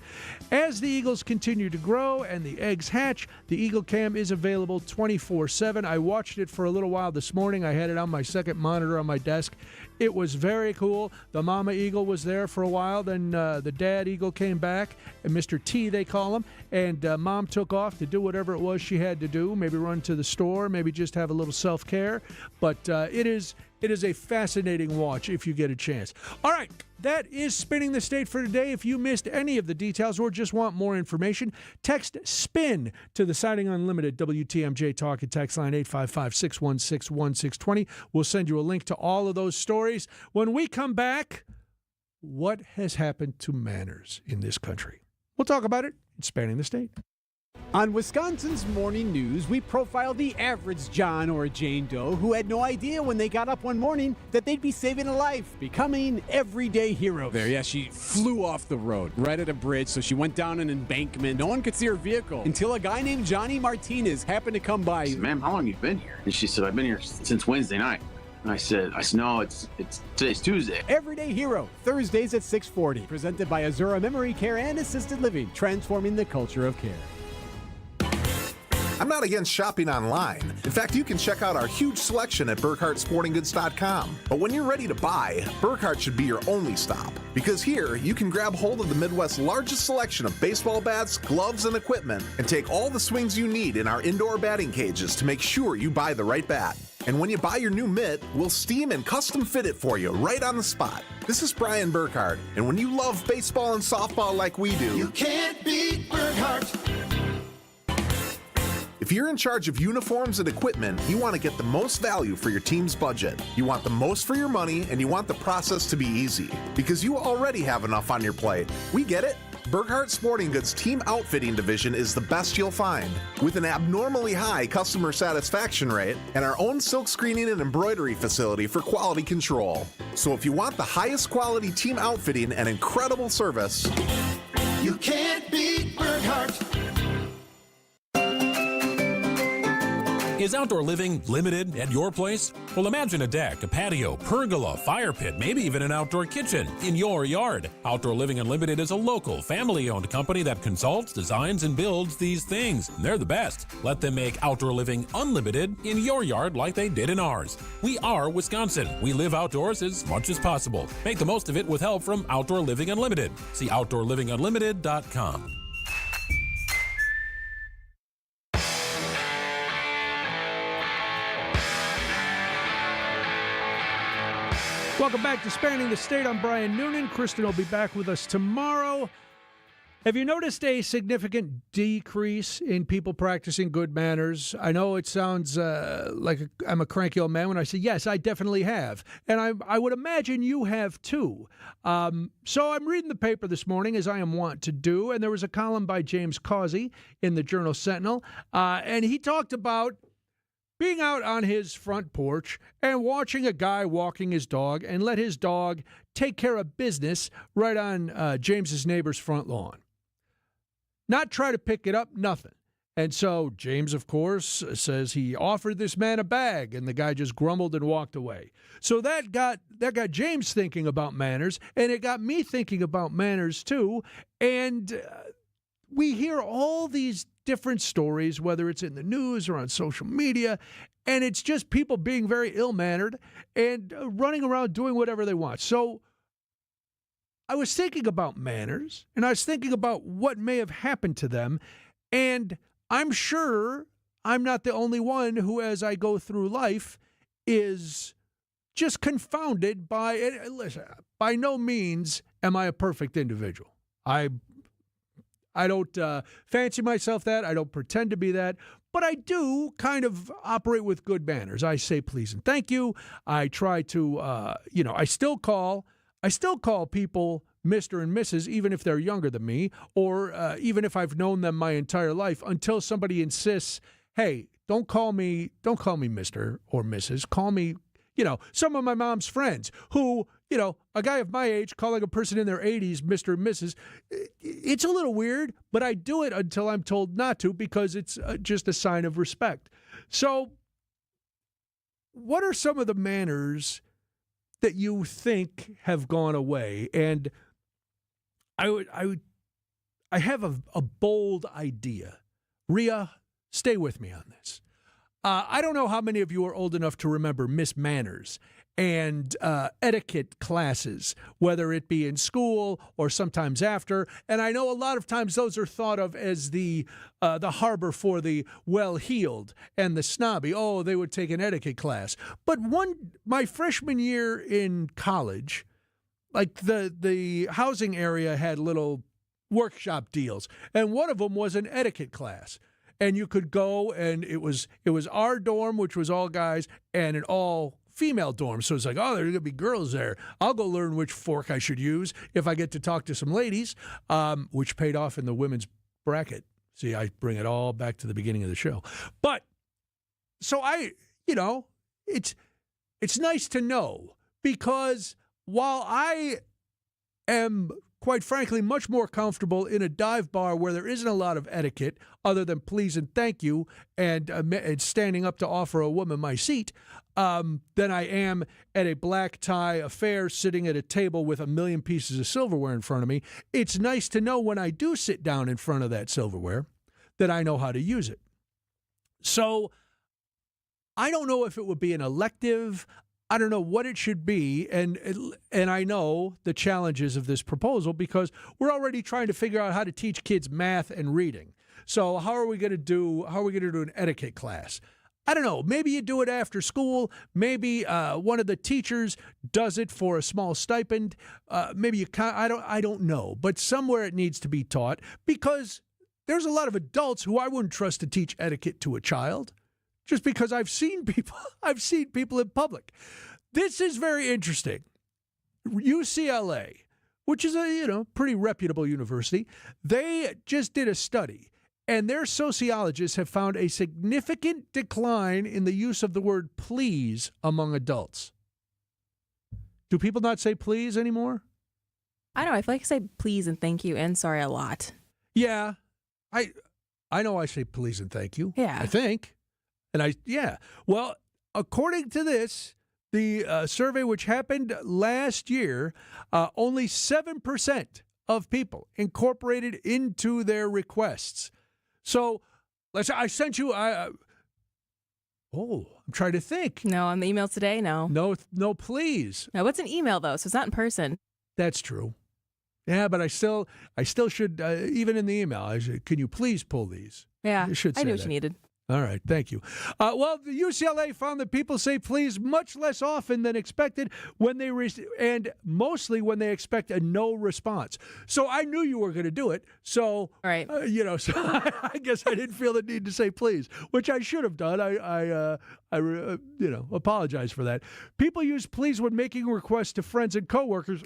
As the eagles continue to grow and the eggs hatch, the eagle cam is available 24/7. I watched it for a little while this morning. I had it on my second monitor on my desk. It was very cool. The mama eagle was there for a while. Then the dad eagle came back, and Mr. T, they call him, and mom took off to do whatever it was she had to do, maybe run to the store, maybe just have a little self-care. But it is a fascinating watch if you get a chance. All right, that is Spinning the State for today. If you missed any of the details or just want more information, text SPIN to the Siding Unlimited WTMJ Talk and Text line 855-616-1620. We'll send you a link to all of those stories. When we come back, what has happened to manners in this country? We'll talk about it in Spanning the State. On Wisconsin's Morning News, we profile the average John or Jane Doe who had no idea when they got up one morning that they'd be saving a life, becoming everyday heroes. There, yeah, she flew off the road right at a bridge, so she went down an embankment. No one could see her vehicle until a guy named Johnny Martinez happened to come by. I said, ma'am, how long have you been here? And she said, I've been here since Wednesday night. And I said, no, it's today's Tuesday. Everyday Hero, Thursdays at 6:40. Presented by Azura Memory Care and Assisted Living, transforming the culture of care. I'm not against shopping online. In fact, you can check out our huge selection at BurkhartSportingGoods.com. But when you're ready to buy, Burkhart should be your only stop. Because here, you can grab hold of the Midwest's largest selection of baseball bats, gloves, and equipment, and take all the swings you need in our indoor batting cages to make sure you buy the right bat. And when you buy your new mitt, we'll steam and custom fit it for you right on the spot. This is Brian Burkhart, and when you love baseball and softball like we do, You can't beat Burkhart. if you're in charge of uniforms and equipment, you want to get the most value for your team's budget. You want the most for your money, and you want the process to be easy. Because you already have enough on your plate. We get it. Burkhart Sporting Goods Team Outfitting Division is the best you'll find. With an abnormally high customer satisfaction rate and our own silk screening and embroidery facility for quality control. So if you want the highest quality team outfitting and incredible service, You can't beat Burkhart. Is outdoor living limited at your place? Well, imagine a deck, a patio, pergola, fire pit, maybe even an outdoor kitchen in your yard. Outdoor Living Unlimited is a local, family-owned company that consults, designs, and builds these things. They're the best. Let them make outdoor living unlimited in your yard like they did in ours. We are Wisconsin. We live outdoors as much as possible. Make the most of it with help from Outdoor Living Unlimited. See OutdoorLivingUnlimited.com. Welcome back to Spanning the State. I'm Brian Noonan. Kristen will be back with us tomorrow. Have you noticed a significant decrease in people practicing good manners? I know it sounds like I'm a cranky old man when I say yes, I definitely have. And I would imagine you have too. So I'm reading the paper this morning, as I am wont to do, and there was a column by James Causey in the Journal Sentinel, and he talked about being out on his front porch and watching a guy walking his dog and let his dog take care of business right on James's neighbor's front lawn. Not try to pick it up, nothing. And so James, of course, says he offered this man a bag, and the guy just grumbled and walked away. So that got James thinking about manners, and it got me thinking about manners too. And we hear all these different stories, whether it's in the news or on social media, and it's just people being very ill-mannered and running around doing whatever they want. So I was thinking about manners, and I was thinking about what may have happened to them, and I'm sure I'm not the only one who, as I go through life, is just confounded by, listen, by no means am I a perfect individual. I don't fancy myself that. I don't pretend to be that. But I do kind of operate with good manners. I say please and thank you. I try to, I still call people Mr. and Mrs., even if they're younger than me, or even if I've known them my entire life, until somebody insists, hey, don't call me Mr. or Mrs. Call me, some of my mom's friends who, a guy of my age calling a person in their 80s Mr. and Mrs., it's a little weird, but I do it until I'm told not to because it's just a sign of respect. So what are some of the manners that you think have gone away? And I have a bold idea. Rhea, stay with me on this. I don't know how many of you are old enough to remember Miss Manners and etiquette classes, whether it be in school or sometimes after. And I know a lot of times those are thought of as the harbor for the well-heeled and the snobby. Oh, they would take an etiquette class. But my freshman year in college, like the housing area had little workshop deals, and one of them was an etiquette class. And you could go, and it was our dorm, which was all guys, and an all-female dorm. So it's like, oh, there's going to be girls there. I'll go learn which fork I should use if I get to talk to some ladies, which paid off in the women's bracket. See, I bring it all back to the beginning of the show. But, so it's nice to know, because while I am, quite frankly, much more comfortable in a dive bar where there isn't a lot of etiquette other than please and thank you and standing up to offer a woman my seat than I am at a black tie affair sitting at a table with a million pieces of silverware in front of me. It's nice to know when I do sit down in front of that silverware that I know how to use it. So I don't know if it would be an elective. I don't know what it should be, and I know the challenges of this proposal because we're already trying to figure out how to teach kids math and reading. So how are we going to do an etiquette class? I don't know. Maybe you do it after school. Maybe one of the teachers does it for a small stipend. Maybe you can't. I don't know. But somewhere it needs to be taught because there's a lot of adults who I wouldn't trust to teach etiquette to a child. Just because I've seen people in public. This is very interesting. UCLA, which is a pretty reputable university, they just did a study, and their sociologists have found a significant decline in the use of the word please among adults. Do people not say please anymore? I know. I feel like I say please and thank you and sorry a lot. Yeah. I know I say please and thank you. Yeah. I think. Well, according to this, the survey which happened last year, only 7% of people incorporated into their requests. So, I sent you, I'm trying to think. No, on the email today, no. No, please. No, what's an email, though? So it's not in person. That's true. Yeah, but I still should, even in the email, I should, can you please pull these? Yeah, I should say I knew what that. you needed. All right, thank you. Well, the UCLA found that people say please much less often than expected and mostly when they expect a no response. So I knew you were going to do it. So, right. So I guess I didn't feel the need to say please, which I should have done. I apologize for that. People use please when making requests to friends and coworkers.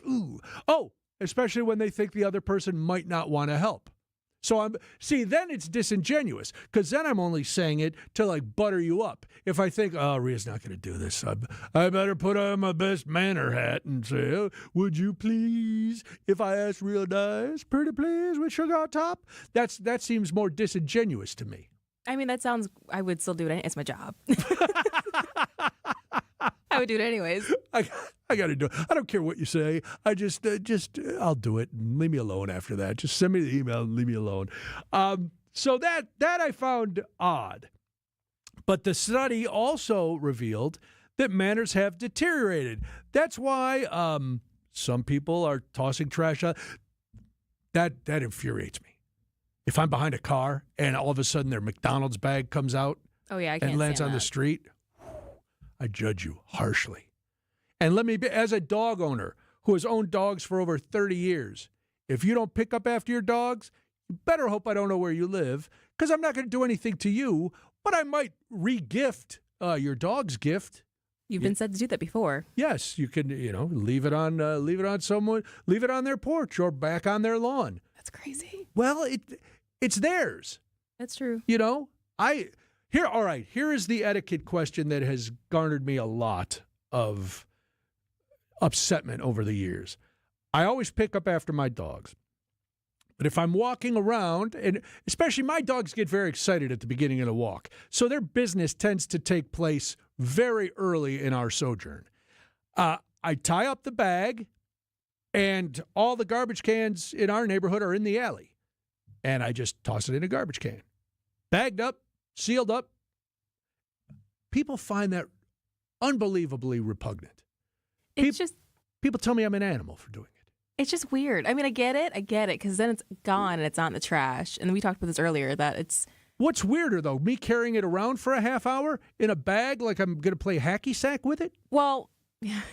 Especially when they think the other person might not want to help. So then it's disingenuous because then I'm only saying it to butter you up. If I think, Rhea's not going to do this, I better put on my best manner hat and say, would you please, if I ask real nice, pretty please with sugar on top? That seems more disingenuous to me. I mean, I would still do it. It's my job. I would do it anyways. I got to do it. I don't care what you say. I just I'll do it and leave me alone after that. Just send me the email and leave me alone. So that I found odd. But the study also revealed that manners have deteriorated. That's why some people are tossing trash out. That infuriates me. If I'm behind a car and all of a sudden their McDonald's bag comes out and lands on the street, I judge you harshly. And let me be, as a dog owner who has owned dogs for over 30 years, if you don't pick up after your dogs, you better hope I don't know where you live, because I'm not going to do anything to you, but I might re-gift your dog's gift. You've been said to do that before. Yes, you can, leave it on their porch or back on their lawn. That's crazy. Well, it's theirs. That's true. Here is the etiquette question that has garnered me a lot of upsetment over the years. I always pick up after my dogs. But if I'm walking around, and especially my dogs get very excited at the beginning of the walk, so their business tends to take place very early in our sojourn. I tie up the bag, and all the garbage cans in our neighborhood are in the alley. And I just toss it in a garbage can. Bagged up, sealed up. People find that unbelievably repugnant. People tell me I'm an animal for doing it. It's just weird. I mean, I get it, because then it's gone and it's not in the trash. And we talked about this earlier, that it's... What's weirder, though, me carrying it around for a half hour in a bag like I'm going to play hacky sack with it? Well, yes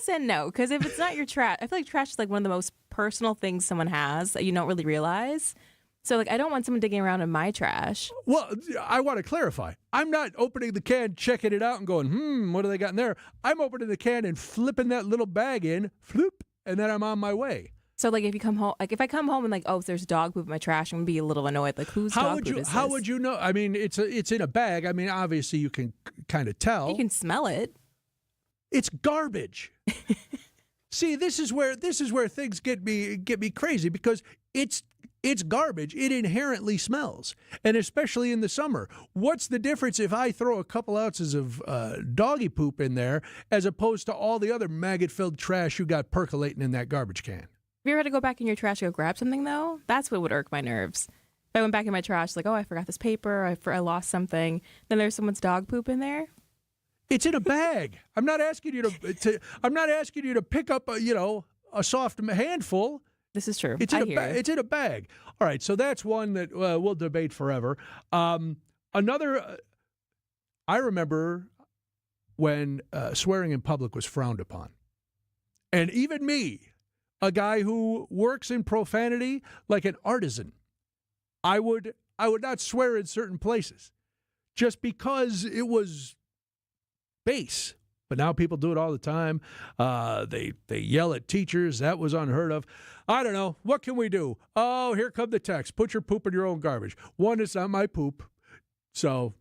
and no, because if it's not your trash, I feel like trash is like one of the most personal things someone has that you don't really realize. So, I don't want someone digging around in my trash. Well, I want to clarify. I'm not opening the can, checking it out, and going, what do they got in there? I'm opening the can and flipping that little bag in, floop, and then I'm on my way. So, if you come home, if I come home and there's dog poop in my trash, I'm gonna be a little annoyed. Whose dog poop is this? How would you know? I mean, it's in a bag. I mean, obviously you can kind of tell. You can smell it. It's garbage. See, this is where things get me crazy, because it's garbage. It inherently smells, and especially in the summer. What's the difference if I throw a couple ounces of doggy poop in there as opposed to all the other maggot-filled trash you got percolating in that garbage can? Have you ever had to go back in your trash to go grab something, though? That's what would irk my nerves. If I went back in my trash, I forgot this paper, I lost something, then there's someone's dog poop in there. It's in a bag. I'm not asking you to pick up a soft handful. This is true. It's in a bag. All right, so that's one that we'll debate forever. Another, I remember when swearing in public was frowned upon. And even me, a guy who works in profanity like an artisan, I would not swear in certain places just because it was base. But now people do it all the time. They yell at teachers. That was unheard of. I don't know. What can we do? Oh, here come the text. Put your poop in your own garbage. One, it's not my poop, so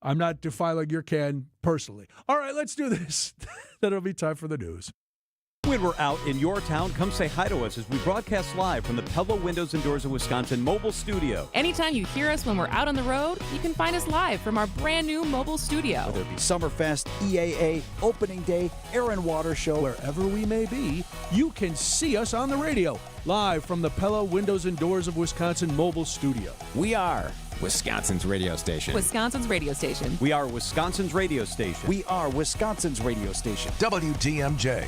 I'm not defiling your can personally. All right, let's do this. Then it'll be time for the news. When we're out in your town, come say hi to us as we broadcast live from the Pella Windows and Doors of Wisconsin mobile studio. Anytime you hear us when we're out on the road, you can find us live from our brand new mobile studio. Whether it be Summerfest, EAA, Opening Day, Air and Water Show, wherever we may be, you can see us on the radio, live from the Pella Windows and Doors of Wisconsin mobile studio. We are Wisconsin's radio station. Wisconsin's radio station. We are Wisconsin's radio station. We are Wisconsin's radio station. WTMJ.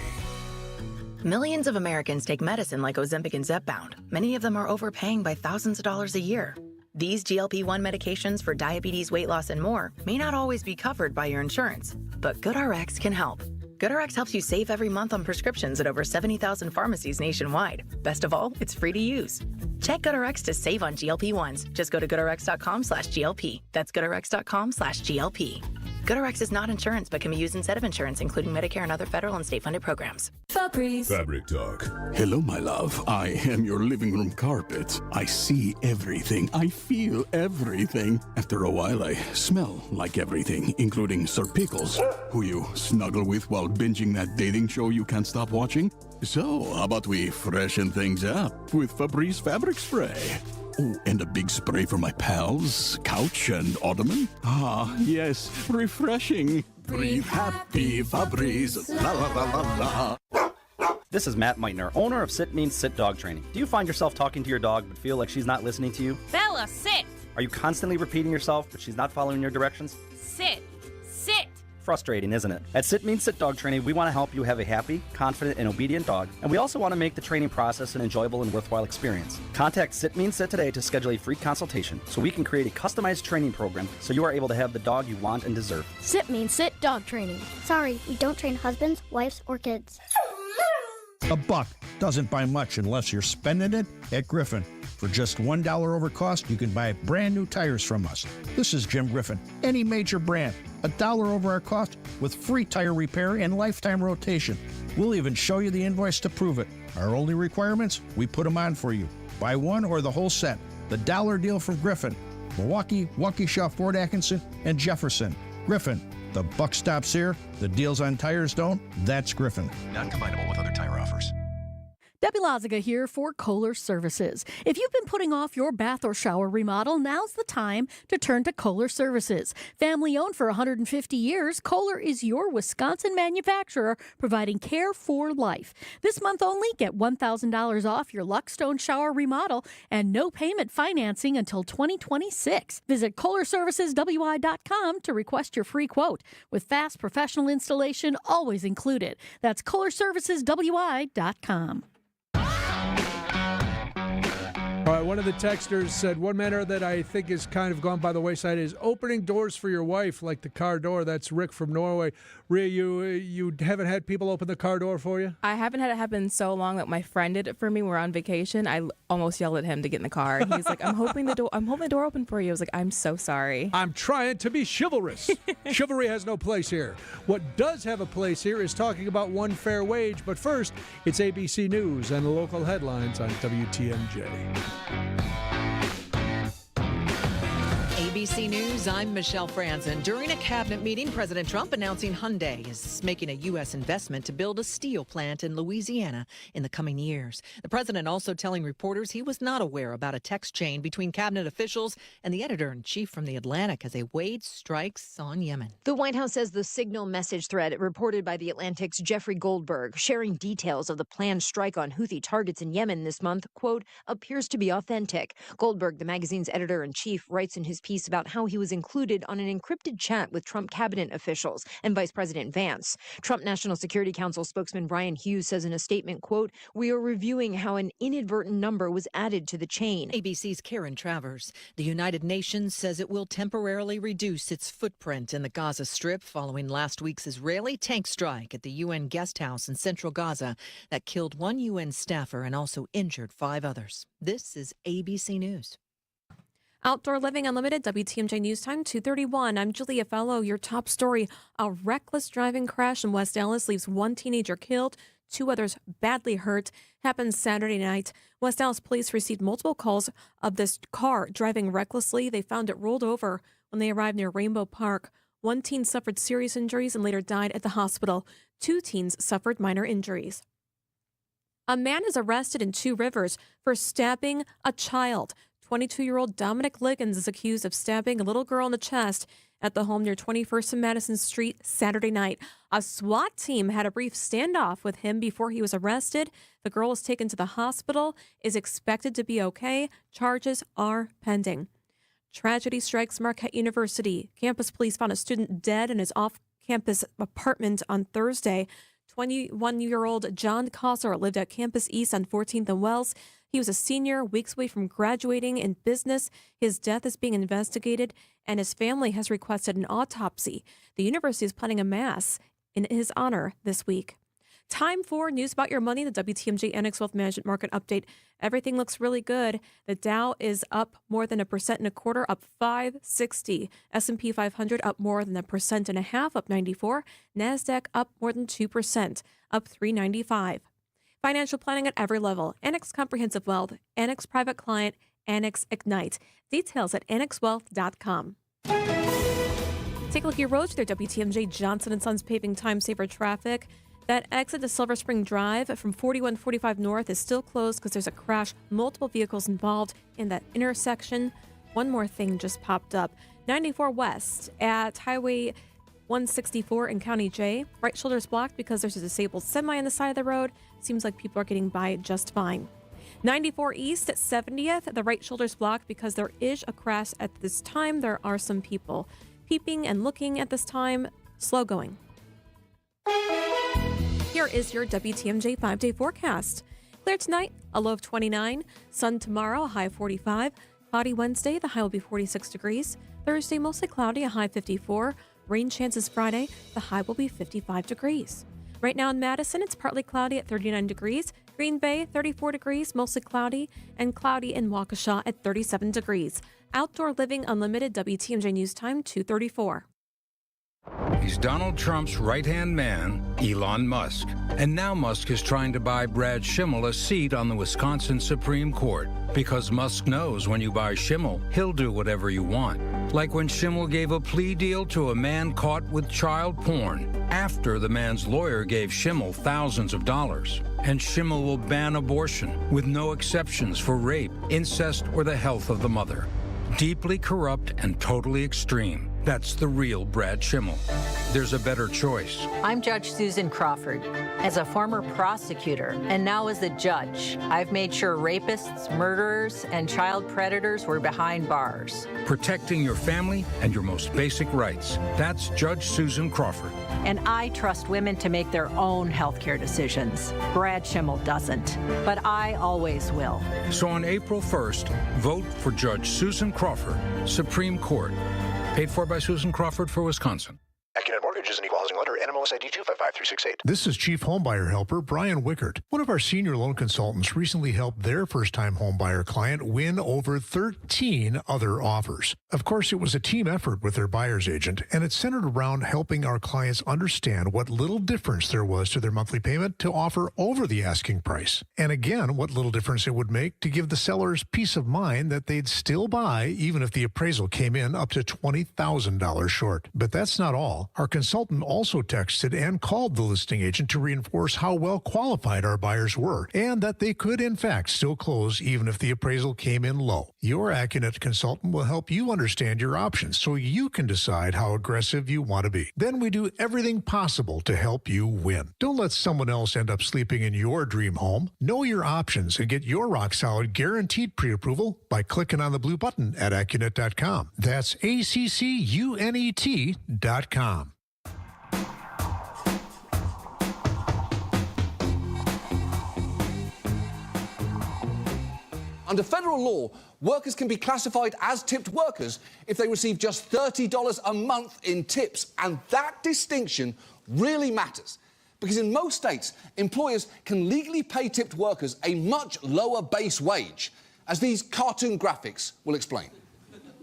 Millions of Americans take medicine like Ozempic and Zepbound. Many of them are overpaying by thousands of dollars a year. These GLP-1 medications for diabetes, weight loss, and more may not always be covered by your insurance, but GoodRx can help. GoodRx helps you save every month on prescriptions at over 70,000 pharmacies nationwide. Best of all, it's free to use. Check GoodRx to save on GLP-1s. Just go to GoodRx.com/GLP. That's GoodRx.com/GLP. GoodRx is not insurance, but can be used instead of insurance, including Medicare and other federal and state-funded programs. Febreze. Fabric Talk. Hello, my love. I am your living room carpet. I see everything. I feel everything. After a while, I smell like everything, including Sir Pickles, who you snuggle with while binging that dating show you can't stop watching. So, how about we freshen things up with Febreze Fabric Spray? Oh, and a big spray for my pals, couch and ottoman. Ah, yes, refreshing. Breathe happy, Febreze, la la la la la. This is Matt Meitner, owner of Sit Means Sit Dog Training. Do you find yourself talking to your dog but feel like she's not listening to you? Bella, sit! Are you constantly repeating yourself but she's not following your directions? Sit! Sit! Frustrating, isn't it? At Sit Means Sit Dog Training, we want to help you have a happy, confident, and obedient dog, and we also want to make the training process an enjoyable and worthwhile experience. Contact Sit Means Sit today to schedule a free consultation so we can create a customized training program so you are able to have the dog you want and deserve. Sit Means Sit Dog Training. Sorry, we don't train husbands, wives, or kids. A buck doesn't buy much unless you're spending it at Griffin. For just $1 over cost, you can buy brand new tires from us. This is Jim Griffin. Any major brand, $1 over our cost with free tire repair and lifetime rotation. We'll even show you the invoice to prove it. Our only requirements, we put them on for you. Buy one or the whole set. The dollar deal from Griffin. Milwaukee, Waukesha, Fort Atkinson, and Jefferson. Griffin. The buck stops here. The deals on tires don't. That's Griffin. Not combinable with other tire offers. Debbie Loziga here for Kohler Services. If you've been putting off your bath or shower remodel, now's the time to turn to Kohler Services. Family owned for 150 years, Kohler is your Wisconsin manufacturer providing care for life. This month only, get $1,000 off your Luckstone shower remodel and no payment financing until 2026. Visit KohlerServicesWI.com to request your free quote with fast professional installation always included. That's KohlerServicesWI.com. All right, one of the texters said, one matter that I think is kind of gone by the wayside is opening doors for your wife, like the car door. That's Rick from Norway. Rhea, you haven't had people open the car door for you? I haven't had it happen so long that my friend did it for me. We're on vacation. I almost yelled at him to get in the car. And he's like, I'm holding the door open for you. I was like, I'm so sorry. I'm trying to be chivalrous. Chivalry has no place here. What does have a place here is talking about one fair wage. But first, it's ABC News and local headlines on WTMJ. ABC News, I'm Michelle Franzen. During a cabinet meeting, President Trump announcing Hyundai is making a U.S. investment to build a steel plant in Louisiana in the coming years. The president also telling reporters he was not aware about a text chain between cabinet officials and the editor-in-chief from The Atlantic as they waged strikes on Yemen. The White House says the Signal message thread reported by The Atlantic's Jeffrey Goldberg sharing details of the planned strike on Houthi targets in Yemen this month, quote, appears to be authentic. Goldberg, the magazine's editor-in-chief, writes in his piece about how he was included on an encrypted chat with Trump cabinet officials and Vice President Vance. Trump National Security Council spokesman Brian Hughes says in a statement, quote, we are reviewing how an inadvertent number was added to the chain. ABC's Karen Travers. The United Nations says it will temporarily reduce its footprint in the Gaza Strip following last week's Israeli tank strike at the UN guest house in central Gaza that killed one UN staffer and also injured 5 others. This is ABC News. Outdoor Living Unlimited, WTMJ News Time, 2:31. I'm Julia Fellow. Your top story, a reckless driving crash in West Dallas leaves one teenager killed, 2 others badly hurt. Happened Saturday night. West Dallas police received multiple calls of this car driving recklessly. They found it rolled over when they arrived near Rainbow Park. 1 teen suffered serious injuries and later died at the hospital. 2 teens suffered minor injuries. A man is arrested in 2 Rivers for stabbing a child. 22-year-old Dominic Liggins is accused of stabbing a little girl in the chest at the home near 21st and Madison Street Saturday night. A SWAT team had a brief standoff with him before he was arrested. The girl was taken to the hospital, is expected to be okay. Charges are pending. Tragedy strikes Marquette University. Campus police found a student dead in his off-campus apartment on Thursday. 21-year-old John Kosser lived at Campus East on 14th and Wells. He was a senior, weeks away from graduating in business. His death is being investigated, and his family has requested an autopsy. The university is planning a mass in his honor this week. Time for news about your money, the WTMJ Annex Wealth Management Market Update. Everything looks really good. The Dow is up more than 1.25%, up 560. S&P 500 up more than 1.5%, up 94. NASDAQ up more than 2%, up 395. Financial planning at every level. Annex Comprehensive Wealth, Annex Private Client, Annex Ignite. Details at annexwealth.com. Take a look at your roads. Their WTMJ Johnson & Sons paving time saver traffic. That exit to Silver Spring Drive from 4145 North is still closed because there's a crash. Multiple vehicles involved in that intersection. One more thing just popped up. 94 West at Highway 164 in County J. Right shoulder is blocked because there's a disabled semi on the side of the road. Seems like people are getting by just fine. 94 East at 70th. The right shoulder is blocked because there is a crash at this time. There are some people peeping and looking at this time. Slow going. Here is your WTMJ 5-day forecast. Clear tonight, a low of 29. Sun tomorrow, a high of 45. Cloudy Wednesday, the high will be 46 degrees. Thursday, mostly cloudy, a high of 54. Rain chances Friday, the high will be 55 degrees. Right now in Madison, it's partly cloudy at 39 degrees. Green Bay, 34 degrees, mostly cloudy. And cloudy in Waukesha at 37 degrees. Outdoor Living Unlimited, WTMJ News Time, 2:34. He's Donald Trump's right-hand man, Elon Musk. And now Musk is trying to buy Brad Schimmel a seat on the Wisconsin Supreme Court. Because Musk knows when you buy Schimmel, he'll do whatever you want. Like when Schimmel gave a plea deal to a man caught with child porn, after the man's lawyer gave Schimmel thousands of dollars. And Schimmel will ban abortion, with no exceptions for rape, incest, or the health of the mother. Deeply corrupt and totally extreme. That's the real Brad Schimmel. There's a better choice. I'm Judge Susan Crawford. As a former prosecutor and now as a judge, I've made sure rapists, murderers, and child predators were behind bars. Protecting your family and your most basic rights. That's Judge Susan Crawford. And I trust women to make their own healthcare decisions. Brad Schimmel doesn't, but I always will. So on April 1st, vote for Judge Susan Crawford, Supreme Court. Paid for by Susan Crawford for Wisconsin. AccuNet Mortgage is an equal housing lender. NMLS ID 255368. This is Chief Homebuyer Helper Brian Wickert. One of our senior loan consultants recently helped their first-time homebuyer client win over 13 other offers. Of course, it was a team effort with their buyer's agent, and it centered around helping our clients understand what little difference there was to their monthly payment to offer over the asking price. And again, what little difference it would make to give the sellers peace of mind that they'd still buy even if the appraisal came in up to $20,000 short. But that's not all. Our consultant also texted and called the listing agent to reinforce how well qualified our buyers were and that they could, in fact, still close even if the appraisal came in low. Your AccuNet consultant will help you understand your options so you can decide how aggressive you want to be. Then we do everything possible to help you win. Don't let someone else end up sleeping in your dream home. Know your options and get your rock-solid guaranteed pre-approval by clicking on the blue button at AccuNet.com. That's ACCUNET.com. Under federal law, workers can be classified as tipped workers if they receive just $30 a month in tips. And that distinction really matters. Because in most states, employers can legally pay tipped workers a much lower base wage, as these cartoon graphics will explain.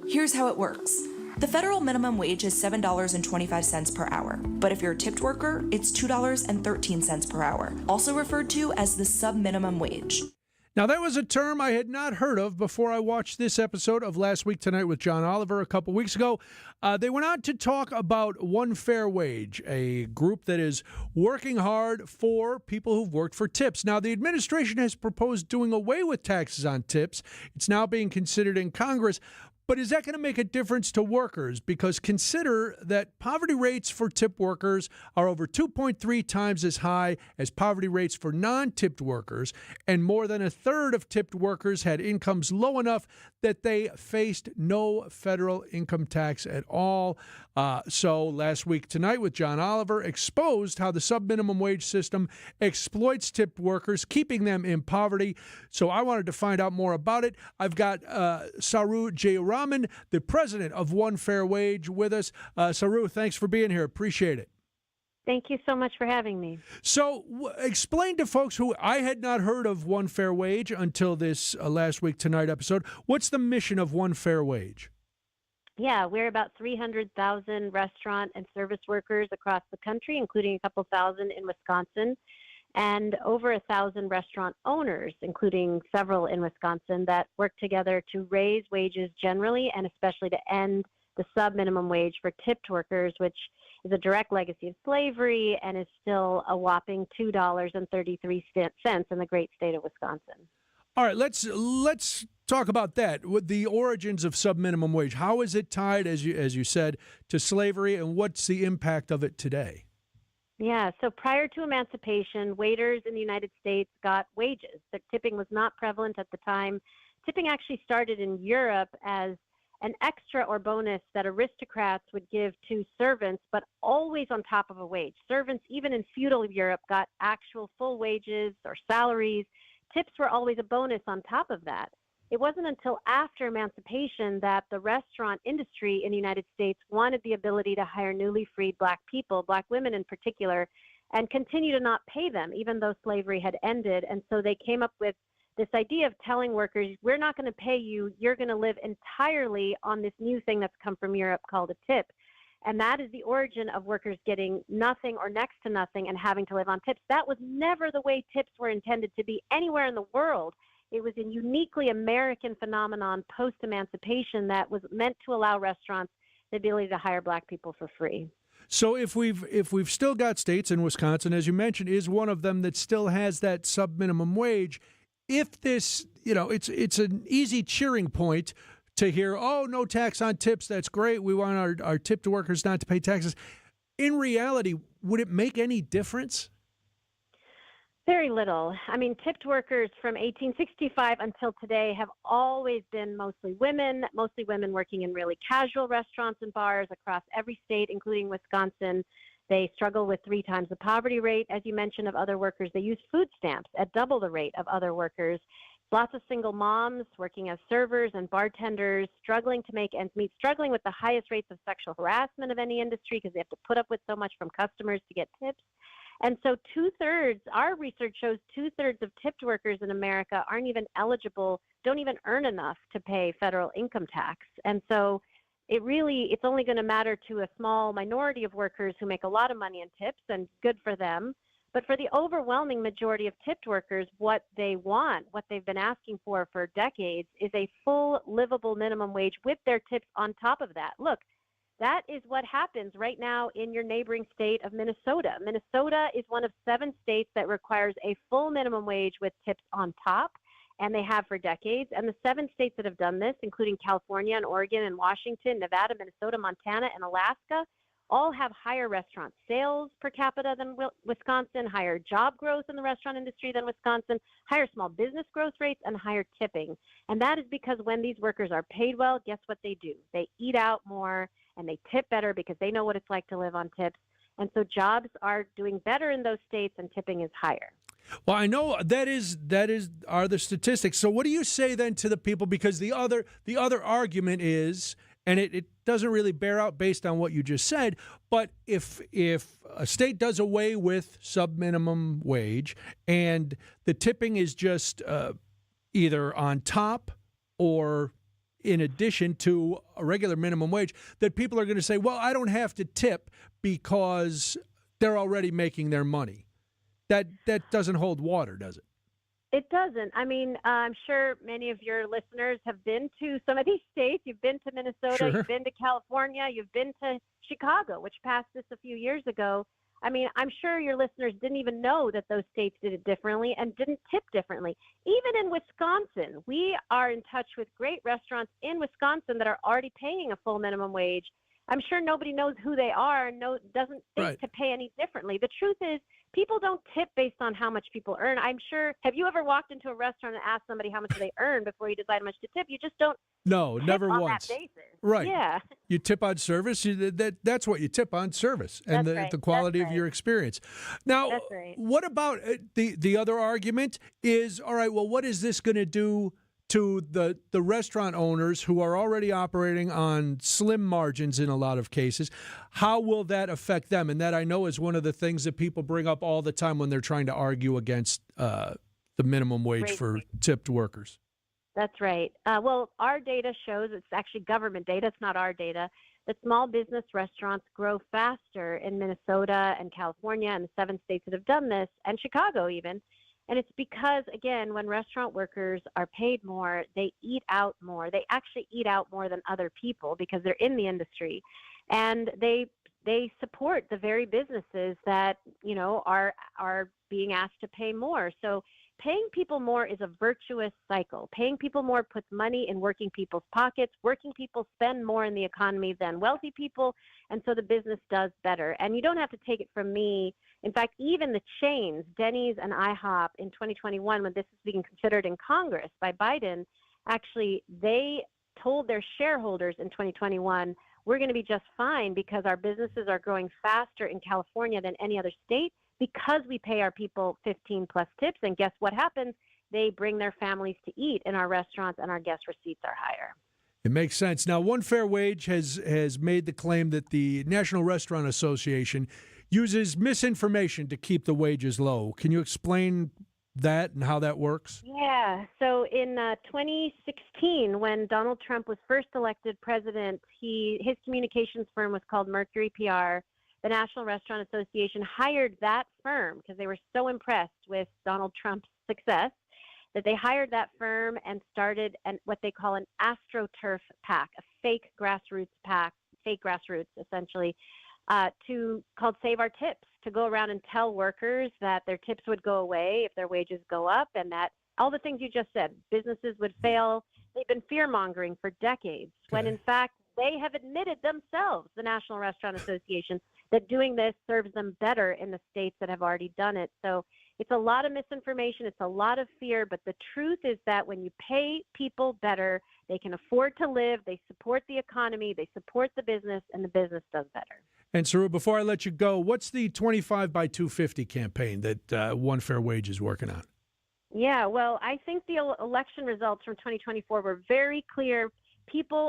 Here's how it works. The federal minimum wage is $7.25 per hour, but if you're a tipped worker, it's $2.13 per hour, also referred to as the sub-minimum wage. Now, that was a term I had not heard of before I watched this episode of Last Week Tonight with John Oliver a couple weeks ago. They went on to talk about One Fair Wage, a group that is working hard for people who've worked for tips. Now, the administration has proposed doing away with taxes on tips. It's now being considered in Congress. But is that going to make a difference to workers? Because consider that poverty rates for tip workers are over 2.3 times as high as poverty rates for non-tipped workers, and more than a third of tipped workers had incomes low enough that they faced no federal income tax at all. So Last Week Tonight with John Oliver exposed how the sub-minimum wage system exploits tipped workers, keeping them in poverty. So I wanted to find out more about it. I've got Saru Jayaraman, the president of One Fair Wage, with us. Saru, thanks for being here. Appreciate it. Thank you so much for having me. So explain to folks who I had not heard of One Fair Wage until this Last Week Tonight episode, what's the mission of One Fair Wage? Yeah, we're about 300,000 restaurant and service workers across the country, including a couple thousand in Wisconsin, and over 1,000 restaurant owners, including several in Wisconsin, that work together to raise wages generally and especially to end the sub-minimum wage for tipped workers, which is a direct legacy of slavery and is still a whopping $2.33 in the great state of Wisconsin. All right, let's talk about that. With the origins of sub-minimum wage, how is it tied, as you said, to slavery, and what's the impact of it today? Yeah, so prior to emancipation, waiters in the United States got wages. The tipping was not prevalent at the time. Tipping actually started in Europe as an extra or bonus that aristocrats would give to servants, but always on top of a wage. Servants, even in feudal Europe, got actual full wages or salaries. Tips were always a bonus on top of that. It wasn't until after emancipation that the restaurant industry in the United States wanted the ability to hire newly freed Black people, Black women in particular, and continue to not pay them, even though slavery had ended. And so they came up with this idea of telling workers, we're not going to pay you, you're going to live entirely on this new thing that's come from Europe called a tip. And that is the origin of workers getting nothing or next to nothing and having to live on tips. That was never the way tips were intended to be anywhere in the world. It was a uniquely American phenomenon post-emancipation that was meant to allow restaurants the ability to hire Black people for free. So if we've still got states, and Wisconsin, as you mentioned, is one of them that still has that sub-minimum wage, if this, it's an easy cheering point to hear, oh, no tax on tips, that's great, we want our tipped workers not to pay taxes. In reality, would it make any difference? Very little. I mean, tipped workers from 1865 until today have always been mostly women working in really casual restaurants and bars across every state, including Wisconsin. They struggle with 3 times the poverty rate, as you mentioned, of other workers. They use food stamps at double the rate of other workers. Lots of single moms working as servers and bartenders, struggling to make ends meet, struggling with the highest rates of sexual harassment of any industry because they have to put up with so much from customers to get tips. And so 2/3, our research shows 2/3 of tipped workers in America aren't even eligible, don't even earn enough to pay federal income tax. And so it's only going to matter to a small minority of workers who make a lot of money in tips, and good for them. But for the overwhelming majority of tipped workers, what they want, what they've been asking for decades, is a full livable minimum wage with their tips on top of that. Look, that is what happens right now in your neighboring state of Minnesota. Minnesota is one of 7 states that requires a full minimum wage with tips on top, and they have for decades. And the 7 states that have done this, including California and Oregon and Washington, Nevada, Minnesota, Montana, and Alaska, all have higher restaurant sales per capita than Wisconsin, higher job growth in the restaurant industry than Wisconsin, higher small business growth rates, and higher tipping. And that is because when these workers are paid well, guess what they do? They eat out more and they tip better because they know what it's like to live on tips. And so jobs are doing better in those states and tipping is higher. Well, I know that are the statistics. So what do you say then to the people? Because the other argument is, and it doesn't really bear out based on what you just said, but if a state does away with sub-minimum wage and the tipping is just either on top or in addition to a regular minimum wage, that people are going to say, well, I don't have to tip because they're already making their money. That doesn't hold water, does it? It doesn't. I mean, I'm sure many of your listeners have been to some of these states. You've been to Minnesota, Sure. You've been to California, you've been to Chicago, which passed this a few years ago. I mean, I'm sure your listeners didn't even know that those states did it differently and didn't tip differently. Even in Wisconsin, we are in touch with great restaurants in Wisconsin that are already paying a full minimum wage. I'm sure nobody knows who they are and doesn't think to pay any differently. The truth is, people don't tip based on how much people earn. I'm sure, have you ever walked into a restaurant and asked somebody how much they earn before you decide how much to tip? You just don't. No, never on once. That basis. Right. Yeah. You tip on service. That's what you tip on, service and the quality of your experience. Now, what about the other argument is, all right, well, what is this going to do to the restaurant owners who are already operating on slim margins in a lot of cases? How will that affect them? And that, I know, is one of the things that people bring up all the time when they're trying to argue against the minimum wage for tipped workers. That's right. Well, our data shows, it's actually government data, it's not our data, that small business restaurants grow faster in Minnesota and California and the 7 states that have done this, and Chicago even. And it's because, again, when restaurant workers are paid more, they eat out more. They actually eat out more than other people because they're in the industry. And they support the very businesses that, you know, are being asked to pay more. So paying people more is a virtuous cycle. Paying people more puts money in working people's pockets. Working people spend more in the economy than wealthy people, and so the business does better. And you don't have to take it from me. In fact, even the chains, Denny's and IHOP, in 2021, when this is being considered in Congress by Biden, actually they told their shareholders in 2021, we're going to be just fine because our businesses are growing faster in California than any other state because we pay our people 15 plus tips. And guess what happens? They bring their families to eat in our restaurants and our guest receipts are higher. It makes sense. Now, One Fair Wage has made the claim that the National Restaurant Association uses misinformation to keep the wages low. Can you explain that and how that works? Yeah. So in 2016, when Donald Trump was first elected president, his communications firm was called Mercury PR. The National Restaurant Association hired that firm because they were so impressed with Donald Trump's success that they hired that firm and started what they call an AstroTurf PAC, a fake grassroots PAC, fake grassroots essentially, called Save Our Tips, to go around and tell workers that their tips would go away if their wages go up, and that all the things you just said, businesses would fail. They've been fear-mongering for decades, when in fact they have admitted themselves, the National Restaurant Association, that doing this serves them better in the states that have already done it. So it's a lot of misinformation. It's a lot of fear. But the truth is that when you pay people better, they can afford to live. They support the economy. They support the business, and the business does better. And Saru, before I let you go, what's the 25 by 250 campaign that One Fair Wage is working on? Yeah, well, I think the election results from 2024 were very clear.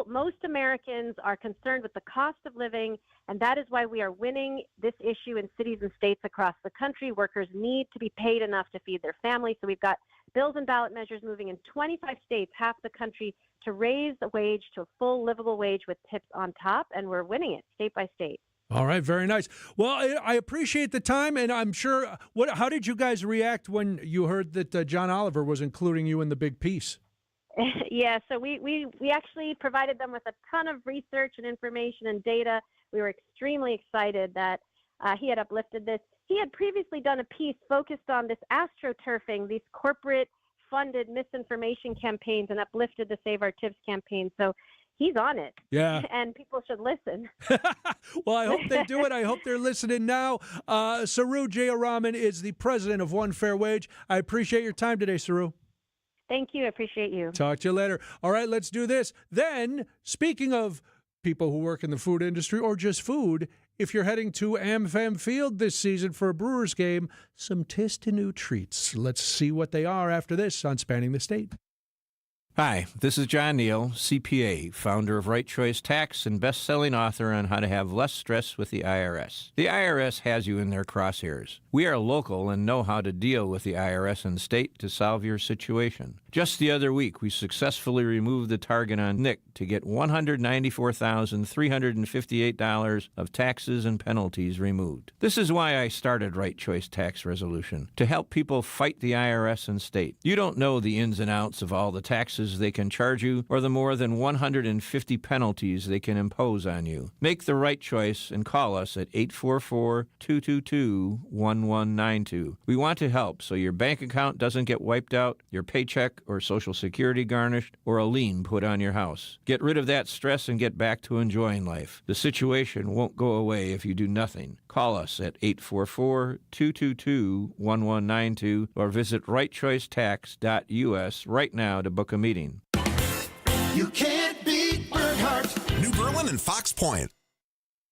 Most Americans are concerned with the cost of living, and that is why we are winning this issue in cities and states across the country. Workers need to be paid enough to feed their families. So we've got bills and ballot measures moving in 25 states, half the country, to raise the wage to a full livable wage with tips on top, and we're winning it state by state. All right, very nice. Well, I appreciate the time, and I'm sure. How did you guys react when you heard that John Oliver was including you in the big piece? Yeah, so we actually provided them with a ton of research and information and data. We were extremely excited that he had uplifted this. He had previously done a piece focused on this astroturfing, these corporate-funded misinformation campaigns, and uplifted the Save Our Tips campaign. So he's on it. Yeah. And people should listen. Well, I hope they do it. I hope they're listening now. Saru Jayaraman is the president of One Fair Wage. I appreciate your time today, Saru. Thank you. I appreciate you. Talk to you later. All right, let's do this. Then, speaking of people who work in the food industry or just food, if you're heading to AmFam Field this season for a Brewers game, some tasty new treats. Let's see what they are after this on Spanning the State. Hi, this is John Neal, CPA, founder of Right Choice Tax and best-selling author on how to have less stress with the IRS. The IRS has you in their crosshairs. We are local and know how to deal with the IRS and state to solve your situation. Just the other week, we successfully removed the target on Nick to get $194,358 of taxes and penalties removed. This is why I started Right Choice Tax Resolution, to help people fight the IRS and state. You don't know the ins and outs of all the taxes they can charge you or the more than 150 penalties they can impose on you. Make the right choice and call us at 844-222-1192. We want to help so your bank account doesn't get wiped out, your paycheck or Social Security garnished, or a lien put on your house. Get rid of that stress and get back to enjoying life. The situation won't go away if you do nothing. Call us at 844-222-1192 or visit rightchoicetax.us right now to book a meeting. You can't beat Burkhart. New Berlin and Fox Point.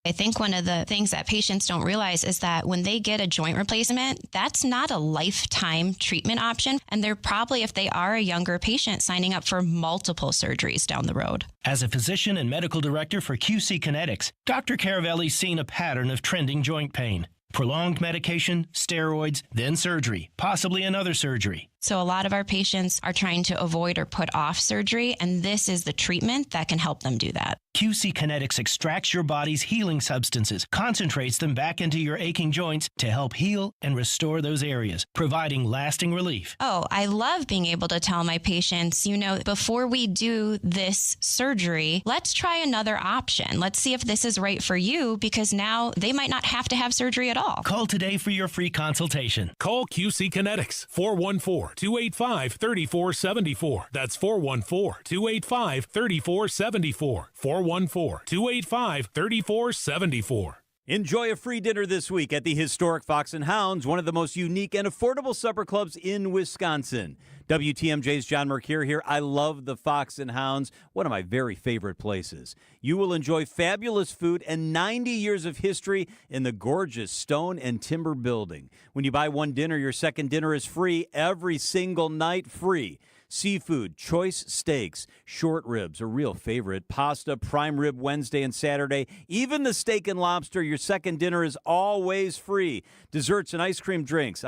I think one of the things that patients don't realize is that when they get a joint replacement, that's not a lifetime treatment option. And they're probably, if they are a younger patient, signing up for multiple surgeries down the road. As a physician and medical director for QC Kinetics, Dr. Caravelli's seen a pattern of trending joint pain. Prolonged medication, steroids, then surgery, possibly another surgery. So a lot of our patients are trying to avoid or put off surgery, and this is the treatment that can help them do that. QC Kinetics extracts your body's healing substances, concentrates them back into your aching joints to help heal and restore those areas, providing lasting relief. Oh, I love being able to tell my patients, before we do this surgery, let's try another option. Let's see if this is right for you, because now they might not have to have surgery at all. Call today for your free consultation. Call QC Kinetics, 414-285-3474. That's 414-285-3474. 414-285-3474. Enjoy a free dinner this week at the historic Fox and Hounds, one of the most unique and affordable supper clubs in Wisconsin. WTMJ's John Mercure here. I love the Fox and Hounds, one of my very favorite places. You will enjoy fabulous food and 90 years of history in the gorgeous stone and timber building. When you buy one dinner, your second dinner is free every single night, free. Seafood, choice steaks, short ribs, a real favorite, pasta, prime rib Wednesday and Saturday, even the steak and lobster, your second dinner is always free. Desserts and ice cream drinks,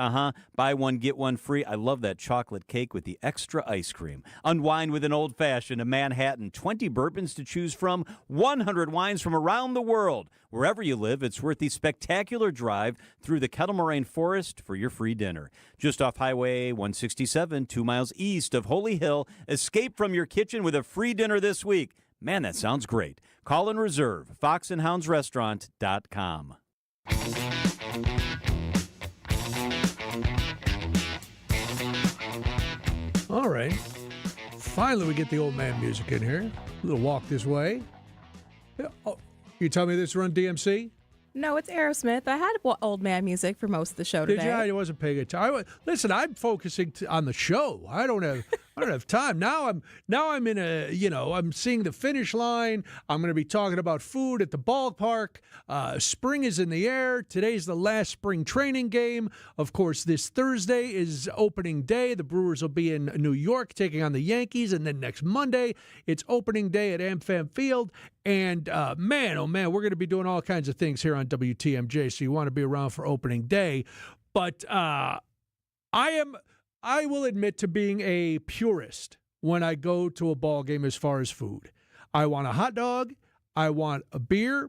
buy one, get one free. I love that chocolate cake with the extra ice cream. Unwind with an old-fashioned, a Manhattan, 20 bourbons to choose from, 100 wines from around the world. Wherever you live, it's worth the spectacular drive through the Kettle Moraine Forest for your free dinner. Just off Highway 167, 2 miles east of Holy Hill, escape from your kitchen with a free dinner this week. Man, that sounds great. Call and reserve, foxandhoundsrestaurant.com. All right. Finally, we get the old man music in here. A little walk this way. Oh, you tell me this run DMC? No, it's Aerosmith. I had old man music for most of the show today. Did you? I wasn't paying attention. Listen, I'm focusing on the show. I don't have time. Now I'm in I'm seeing the finish line. I'm going to be talking about food at the ballpark. Spring is in the air. Today's the last spring training game. Of course, this Thursday is opening day. The Brewers will be in New York taking on the Yankees, and then next Monday it's opening day at AmFam Field. And man, oh man, we're going to be doing all kinds of things here on WTMJ. So you want to be around for opening day. But I will admit to being a purist when I go to a ball game as far as food. I want a hot dog, I want a beer,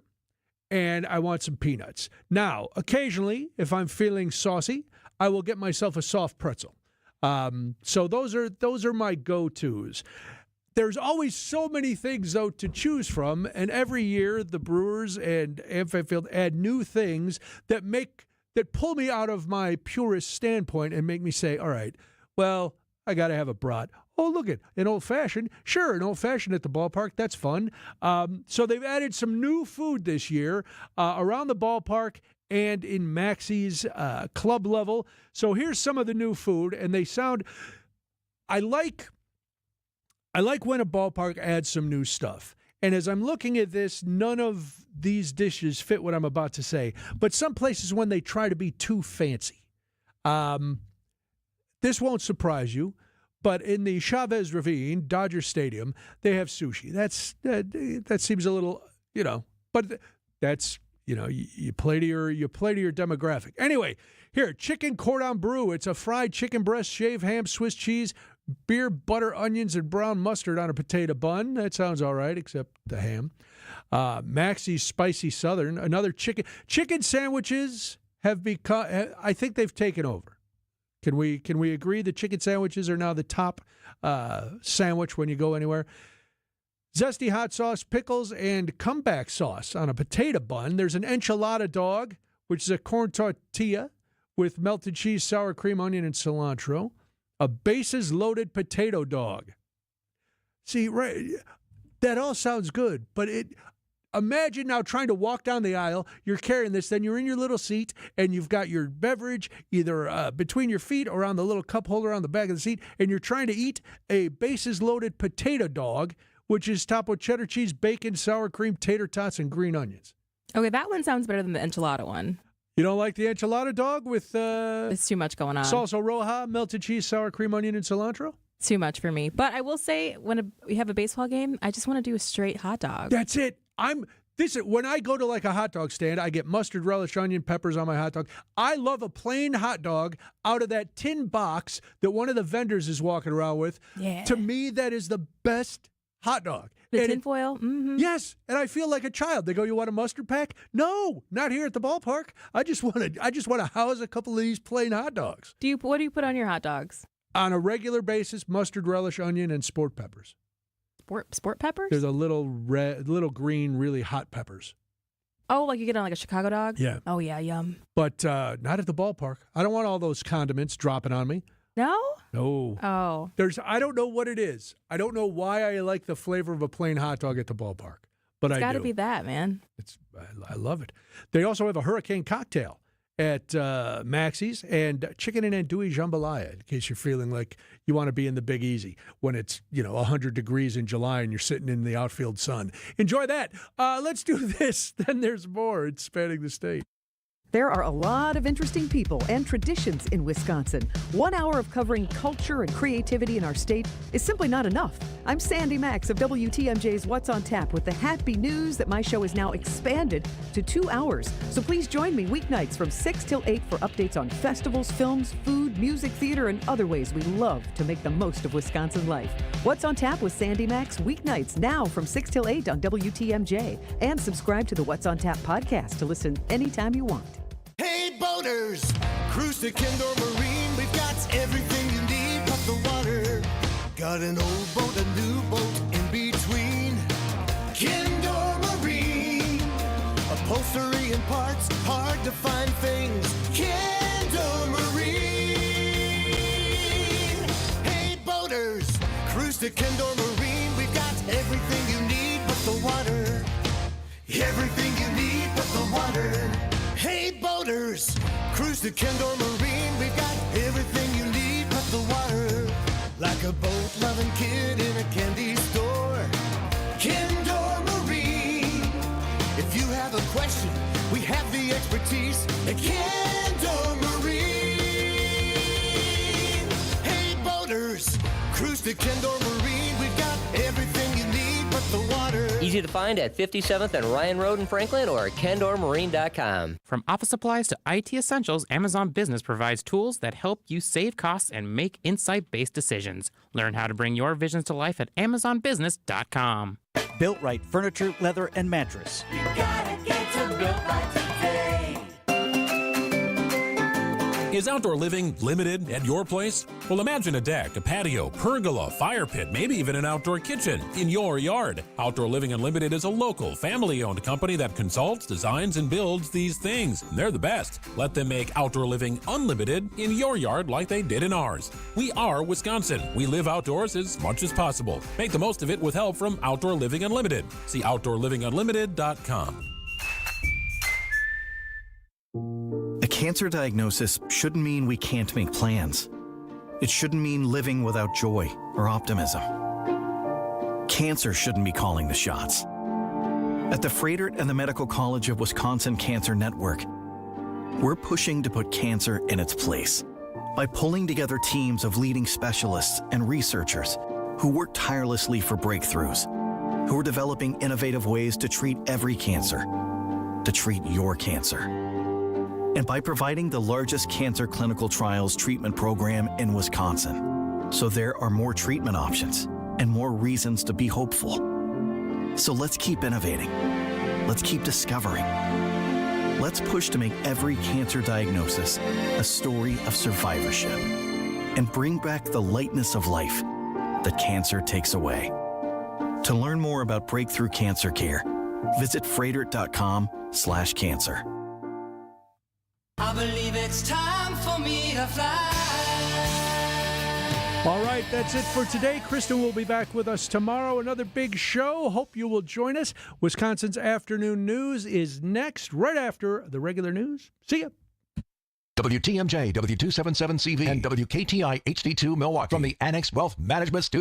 and I want some peanuts. Now, occasionally, if I'm feeling saucy, I will get myself a soft pretzel. So those are my go-tos. There's always so many things, though, to choose from, and every year the Brewers and AmFam Field add new things that pull me out of my purist standpoint and make me say, all right, well, I got to have a brat. Oh, look at an old-fashioned. Sure, an old-fashioned at the ballpark. That's fun. So they've added some new food this year around the ballpark and in Maxie's club level. So here's some of the new food, and they sound – I like when a ballpark adds some new stuff. And as I'm looking at this, none of these dishes fit what I'm about to say. But some places, when they try to be too fancy, this won't surprise you. But in the Chavez Ravine, Dodger Stadium, they have sushi. That seems a little, but that's, you play to your demographic. Anyway, here, chicken cordon bleu. It's a fried chicken breast, shaved ham, Swiss cheese, beer, butter, onions, and brown mustard on a potato bun. That sounds all right, except the ham. Maxie's Spicy Southern. Another chicken sandwiches have become, I think they've taken over. Can we agree that chicken sandwiches are now the top sandwich when you go anywhere? Zesty hot sauce, pickles, and comeback sauce on a potato bun. There's an enchilada dog, which is a corn tortilla with melted cheese, sour cream, onion, and cilantro. A bases-loaded potato dog. See, right, that all sounds good, but imagine now trying to walk down the aisle, you're carrying this, then you're in your little seat, and you've got your beverage either between your feet or on the little cup holder on the back of the seat, and you're trying to eat a bases-loaded potato dog, which is topped with cheddar cheese, bacon, sour cream, tater tots, and green onions. Okay, that one sounds better than the enchilada one. You don't like the enchilada dog with it's too much going on. Salsa roja, melted cheese, sour cream, onion, and cilantro? It's too much for me. But I will say, when we have a baseball game, I just want to do a straight hot dog. That's it. When I go to like a hot dog stand, I get mustard, relish, onion, peppers on my hot dog. I love a plain hot dog out of that tin box that one of the vendors is walking around with. Yeah. To me, that is the best hot dog. The tinfoil? Mm-hmm. Yes, and I feel like a child. They go, "You want a mustard pack?" No, not here at the ballpark. I just want to house a couple of these plain hot dogs. What do you put on your hot dogs? On a regular basis, mustard, relish, onion, and sport peppers. Sport peppers? They're the little green, really hot peppers. Oh, like you get on like a Chicago dog? Yeah. Oh, yeah, yum. But not at the ballpark. I don't want all those condiments dropping on me. No? No. Oh. I don't know what it is. I don't know why I like the flavor of a plain hot dog at the ballpark. But It's I got do. to be that, man. I love it. They also have a hurricane cocktail at Maxie's and chicken and andouille jambalaya, in case you're feeling like you want to be in the Big Easy when it's 100 degrees in July and you're sitting in the outfield sun. Enjoy that. Let's do this. Then there's more. It's Spanning the State. There are a lot of interesting people and traditions in Wisconsin. 1 hour of covering culture and creativity in our state is simply not enough. I'm Sandy Max of WTMJ's What's on Tap with the happy news that my show is now expanded to 2 hours. So please join me weeknights from 6 till 8 for updates on festivals, films, food, music, theater, and other ways we love to make the most of Wisconsin life. What's on Tap with Sandy Max weeknights now from 6 till 8 on WTMJ. And subscribe to the What's on Tap podcast to listen anytime you want. Hey boaters, cruise to Kendor Marine. We've got everything you need but the water. Got an old boat, a new boat in between. Kendor Marine, upholstery and parts, hard to find things. Kendor Marine. Hey boaters, cruise to Kendor Marine. We've got everything you need but the water. Everything you need but the water. Hey boaters, cruise to Kendor Marine. We've got everything you need but the water. Like a boat-loving kid in a candy store. Kendor Marine. If you have a question, we have the expertise at Kendor Marine. Hey boaters, cruise to Kendor Marine. We've got everything you need but the water. Easy to find at 57th and Ryan Road in Franklin or at KendorMarine.com. From office supplies to IT essentials, Amazon Business provides tools that help you save costs and make insight-based decisions. Learn how to bring your visions to life at AmazonBusiness.com. Built Right Furniture, Leather, and Mattress. You gotta get to Built Right today. Is outdoor living limited at your place? Well, imagine a deck, a patio, pergola, fire pit, maybe even an outdoor kitchen in your yard. Outdoor Living Unlimited is a local, family-owned company that consults, designs, and builds these things. They're the best. Let them make Outdoor Living Unlimited in your yard like they did in ours. We are Wisconsin. We live outdoors as much as possible. Make the most of it with help from Outdoor Living Unlimited. See OutdoorLivingUnlimited.com. A cancer diagnosis shouldn't mean we can't make plans. It shouldn't mean living without joy or optimism. Cancer shouldn't be calling the shots. At the Frederick and the Medical College of Wisconsin Cancer Network, we're pushing to put cancer in its place by pulling together teams of leading specialists and researchers who work tirelessly for breakthroughs, who are developing innovative ways to treat every cancer, to treat your cancer. And by providing the largest cancer clinical trials treatment program in Wisconsin. So there are more treatment options and more reasons to be hopeful. So let's keep innovating. Let's keep discovering. Let's push to make every cancer diagnosis a story of survivorship and bring back the lightness of life that cancer takes away. To learn more about breakthrough cancer care, visit frederick.com/cancer. I believe it's time for me to fly. All right, that's it for today. Kristen will be back with us tomorrow. Another big show. Hope you will join us. Wisconsin's Afternoon News is next, right after the regular news. See ya. WTMJ, W277CV, and WKTI HD2 Milwaukee from the Annex Wealth Management Studio.